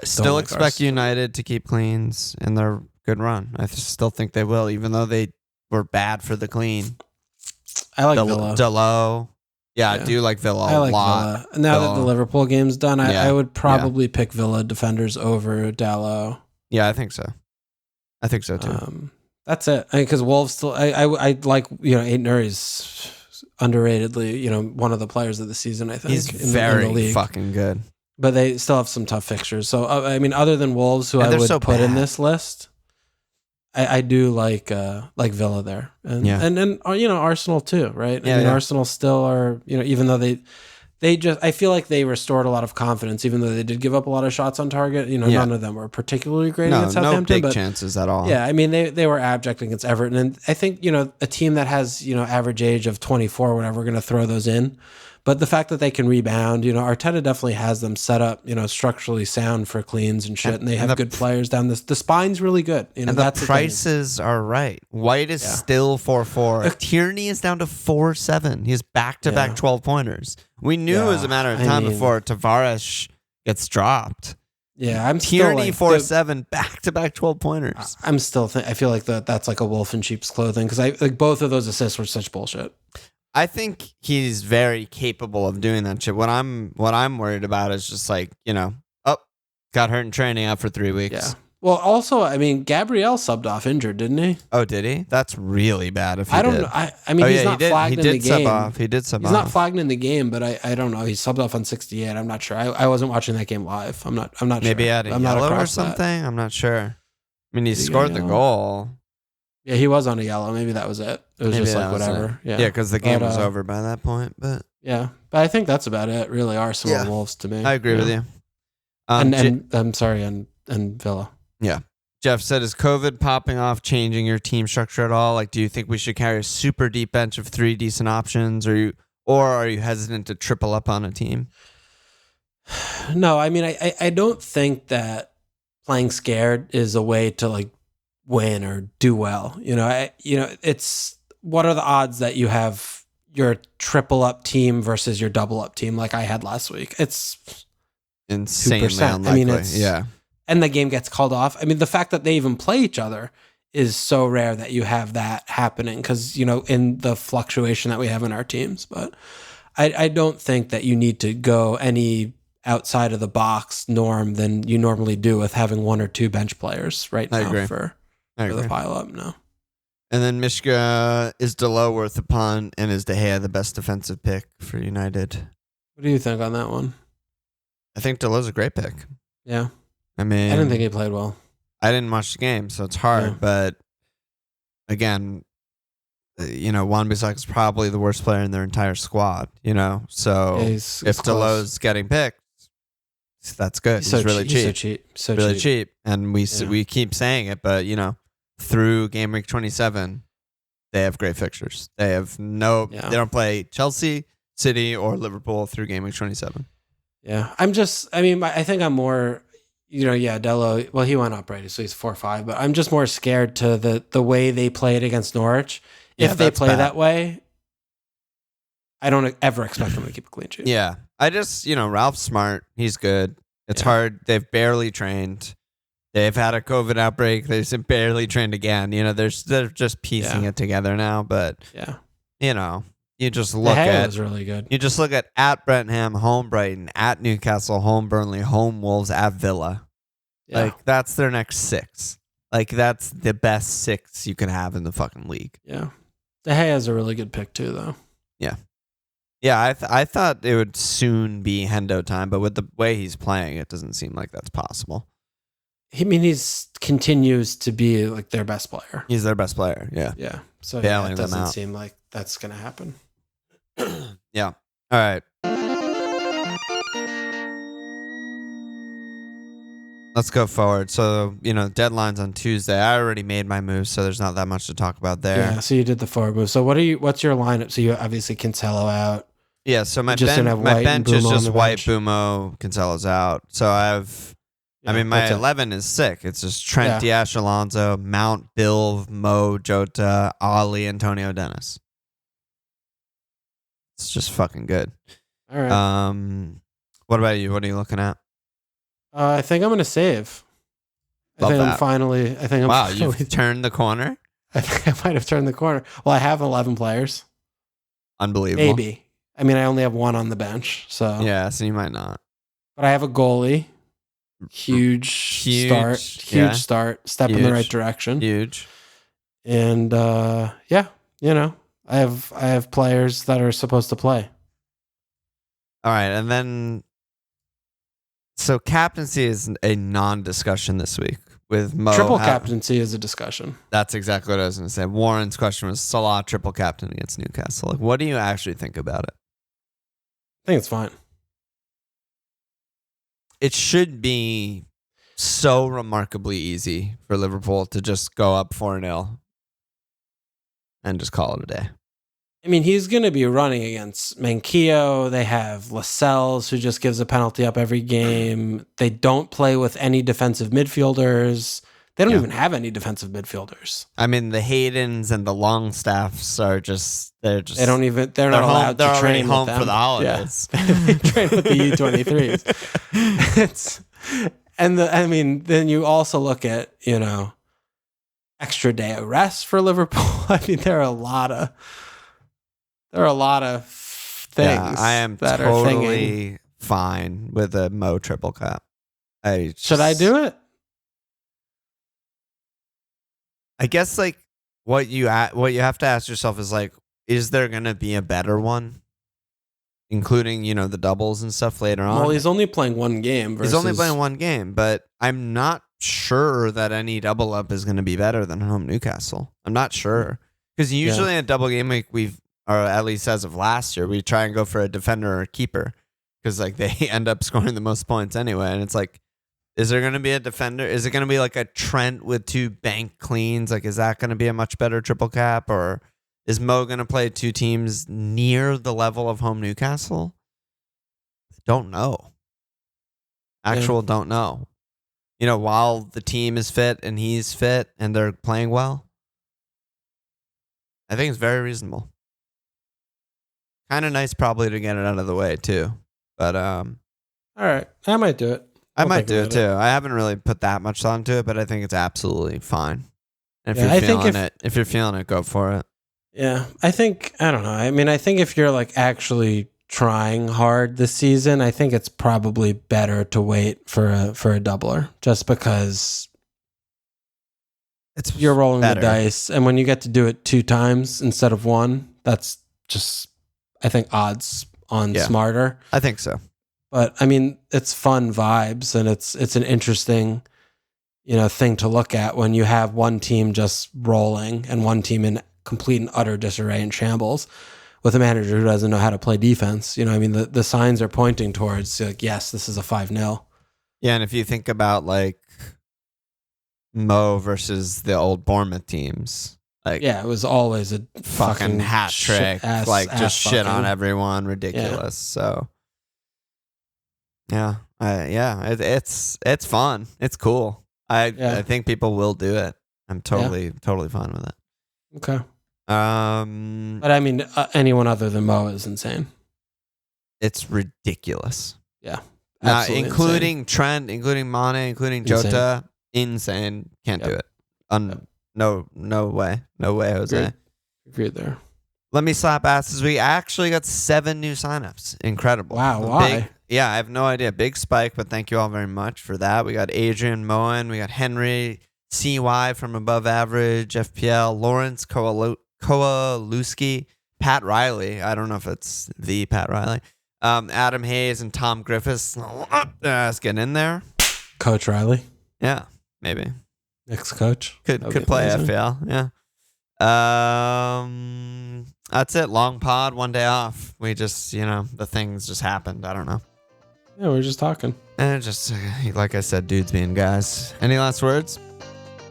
still expect United to keep cleans in their good run. I still think they will, even though they were bad for the clean. I like Villa. Delo. Yeah, I do like Villa a lot. Villa. Now that the Liverpool game's done, I would probably pick Villa defenders over Dalot. Yeah, I think so. I think so too. That's it. Because Wolves still, I like Aït-Nouri's underratedly one of the players of the season. I think he's very fucking good. But they still have some tough fixtures. So I mean, other than Wolves, who I would put in this list, I do like Villa there, and Arsenal too, right? I mean, Arsenal still are even though they I feel like they restored a lot of confidence, even though they did give up a lot of shots on target. None of them were particularly great against Southampton. No big chances at all. Yeah, I mean, they were abject against Everton. And I think, a team that has, average age of 24 or whatever, we're going to throw those in. But the fact that they can rebound, Arteta definitely has them set up, structurally sound for cleans and shit. And they have good players down this. The spine's really good. And the prices are right. White is still 4-4. Tierney is down to 4-7. He has back-to-back 12-pointers. We knew it was a matter of time before Tavares gets dropped. Yeah, I'm Tierney still 4-7, back-to-back 12-pointers. I'm still I feel like that's like a wolf in sheep's clothing because both of those assists were such bullshit. I think he's very capable of doing that shit. What I'm worried about is just like, got hurt in training, out for 3 weeks. Yeah. Well, also, I mean, Gabriel subbed off injured, didn't he? Oh, did he? That's really bad if he did. I don't know. I mean, he's not flagged in the game. He did sub off. He's not flagged in the game, but I don't know. He subbed off on 68. I'm not sure. I wasn't watching that game live. I'm not sure. Maybe he had a yellow or something? I'm not sure. I mean, he scored the goal. Yeah, he was on a yellow. Maybe that was it. It was just like whatever. Yeah, because the game was over by that point. But yeah, but I think that's about it. Really, Arsenal and Wolves to me. I agree with you. And I'm sorry, and Villa. Yeah. Jeff said, is COVID popping off changing your team structure at all? Like, do you think we should carry a super deep bench of 3 decent options, or are you hesitant to triple up on a team? No, I mean, I don't think that playing scared is a way to like win or do well. It's what are the odds that you have your triple up team versus your double up team like I had last week? It's insanely unlikely. I mean, and the game gets called off. I mean, the fact that they even play each other is so rare that you have that happening because, in the fluctuation that we have in our teams. But I don't think that you need to go any outside of the box norm than you normally do with having 1 or 2 bench players right now for the pile up. No. And then Mishka, is Delo worth a punt, and is De Gea the best defensive pick for United? What do you think on that one? I think Delo's a great pick. Yeah. I mean, I didn't think he played well. I didn't watch the game, so it's hard. But again, Wan-Bissaka is probably the worst player in their entire squad. So if Delo's getting picked, that's good. He's really cheap. Really cheap. And we keep saying it, but through game week 27, they have great fixtures. They have they don't play Chelsea, City, or Liverpool through game week 27. Yeah, I think I'm more. Delo, well, he went up, right? So he's 4-5, but I'm just more scared to the way they played against Norwich. If they play that way, I don't ever expect them to keep a clean sheet. Yeah. I just, Ralph's smart. He's good. It's hard. They've barely trained. They've had a COVID outbreak. They've barely trained again. They're just piecing it together now, but you just look at was really good. You just look at Brentford, home Brighton, at Newcastle, home Burnley, home Wolves, at Villa. Yeah. Like that's their next 6. Like that's the best 6 you can have in the fucking league. Yeah, De Gea is a really good pick too, though. Yeah, yeah. I thought it would soon be Hendo time, but with the way he's playing, it doesn't seem like that's possible. I mean, he's continues to be like their best player. He's their best player. Yeah, yeah. So it doesn't seem like that's gonna happen. Yeah. All right. Let's go forward. So, deadline's on Tuesday. I already made my move, so there's not that much to talk about there. Yeah, so you did the forward move. So what's your lineup? So you obviously Cancelo out. Yeah, so my bench is just White, Bumo, Cancelo's out. So my 11 is sick. It's just Trent, Diash, Alonso, Mount, Bill, Mo, Jota, Ali, Antonio, Dennis. It's just fucking good. All right. What about you? What are you looking at? I think I'm going to save. Wow, you've turned the corner? I think I might have turned the corner. Well, I have 11 players. Unbelievable. Maybe. I mean, I only have 1 on the bench, so. Yeah, so you might not. But I have a goalie. Huge start. Huge start. Step in the right direction. Huge. And, I have players that are supposed to play. All right, and then so captaincy is a non-discussion this week with Mo. Triple captaincy is a discussion. That's exactly what I was going to say. Warren's question was Salah triple captain against Newcastle. Like, what do you actually think about it? I think it's fine. It should be so remarkably easy for Liverpool to just go up 4-0 and just call it a day. I mean, he's going to be running against Manquillo. They have Lascelles, who just gives a penalty up every game. They don't play with any defensive midfielders. They don't even have any defensive midfielders. I mean, the Haydens and the Longstaffs are they're not allowed to train home with them. For the holidays. Yeah. They train with the U23s. Then you also look at, extra day of rest for Liverpool. I mean, there are a lot of things. Yeah, I am that totally fine with a Mo triple cap. Should I do it? I guess what you have to ask yourself is is there going to be a better one, including the doubles and stuff later on? Well, he's only playing one game. He's only playing one game, but I'm not sure that any double up is going to be better than home Newcastle. I'm not sure because usually in a double game week or at least as of last year, we try and go for a defender or a keeper because they end up scoring the most points anyway, and it's is there going to be a defender? Is it going to be a Trent with 2 bank cleans? Is that going to be a much better triple cap? Or is Mo going to play 2 teams near the level of home Newcastle? Don't know. Don't know. While the team is fit and he's fit and they're playing well, I think it's very reasonable. Kind of nice probably to get it out of the way too. But all right. I might do it. I might do it too. I haven't really put that much thought into it, but I think it's absolutely fine. And if you're feeling it, go for it. Yeah, I don't know. I mean, I think if you're actually trying hard this season, I think it's probably better to wait for a doubler, just because you're rolling the dice, and when you get to do it 2 times instead of 1, that's just, I think, odds on smarter. I think so. But I mean, it's fun vibes, and it's an interesting, thing to look at when you have one team just rolling and one team in complete and utter disarray and shambles with a manager who doesn't know how to play defense. The signs are pointing towards yes, this is a 5-0. Yeah, and if you think about Mo versus the old Bournemouth teams, it was always a fucking hat trick, just shit on everyone, ridiculous. So. Yeah, it's fun. It's cool. I think people will do it. I'm totally fine with it. Okay. But I mean, anyone other than Mo is insane. It's ridiculous. Yeah, including insane. Trent, including Mane, including Jota, insane. Can't do it. No way, Jose. Agreed there. Let me slap ass this week. I actually got 7 new signups. Incredible. Wow, why? Yeah, I have no idea. Big spike, but thank you all very much for that. We got Adrian Moen. We got Henry CY from Above Average, FPL, Lawrence Kowalewski, Pat Riley. I don't know if it's the Pat Riley. Adam Hayes and Tom Griffiths. Let's get in there. Coach Riley. Yeah, maybe. Ex-coach. Could play amazing. FPL, yeah. That's it. Long pod, 1 day off. We just, the things just happened. I don't know. Yeah, we're just talking. And just, like I said, dudes being guys. Any last words?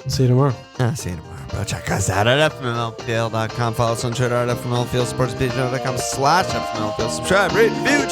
See you tomorrow. See you tomorrow, bro. Check us out at FMLPL.com. Follow us on Twitter at FMLPL, sportspedia.com/FMLPL. Subscribe, rate, review,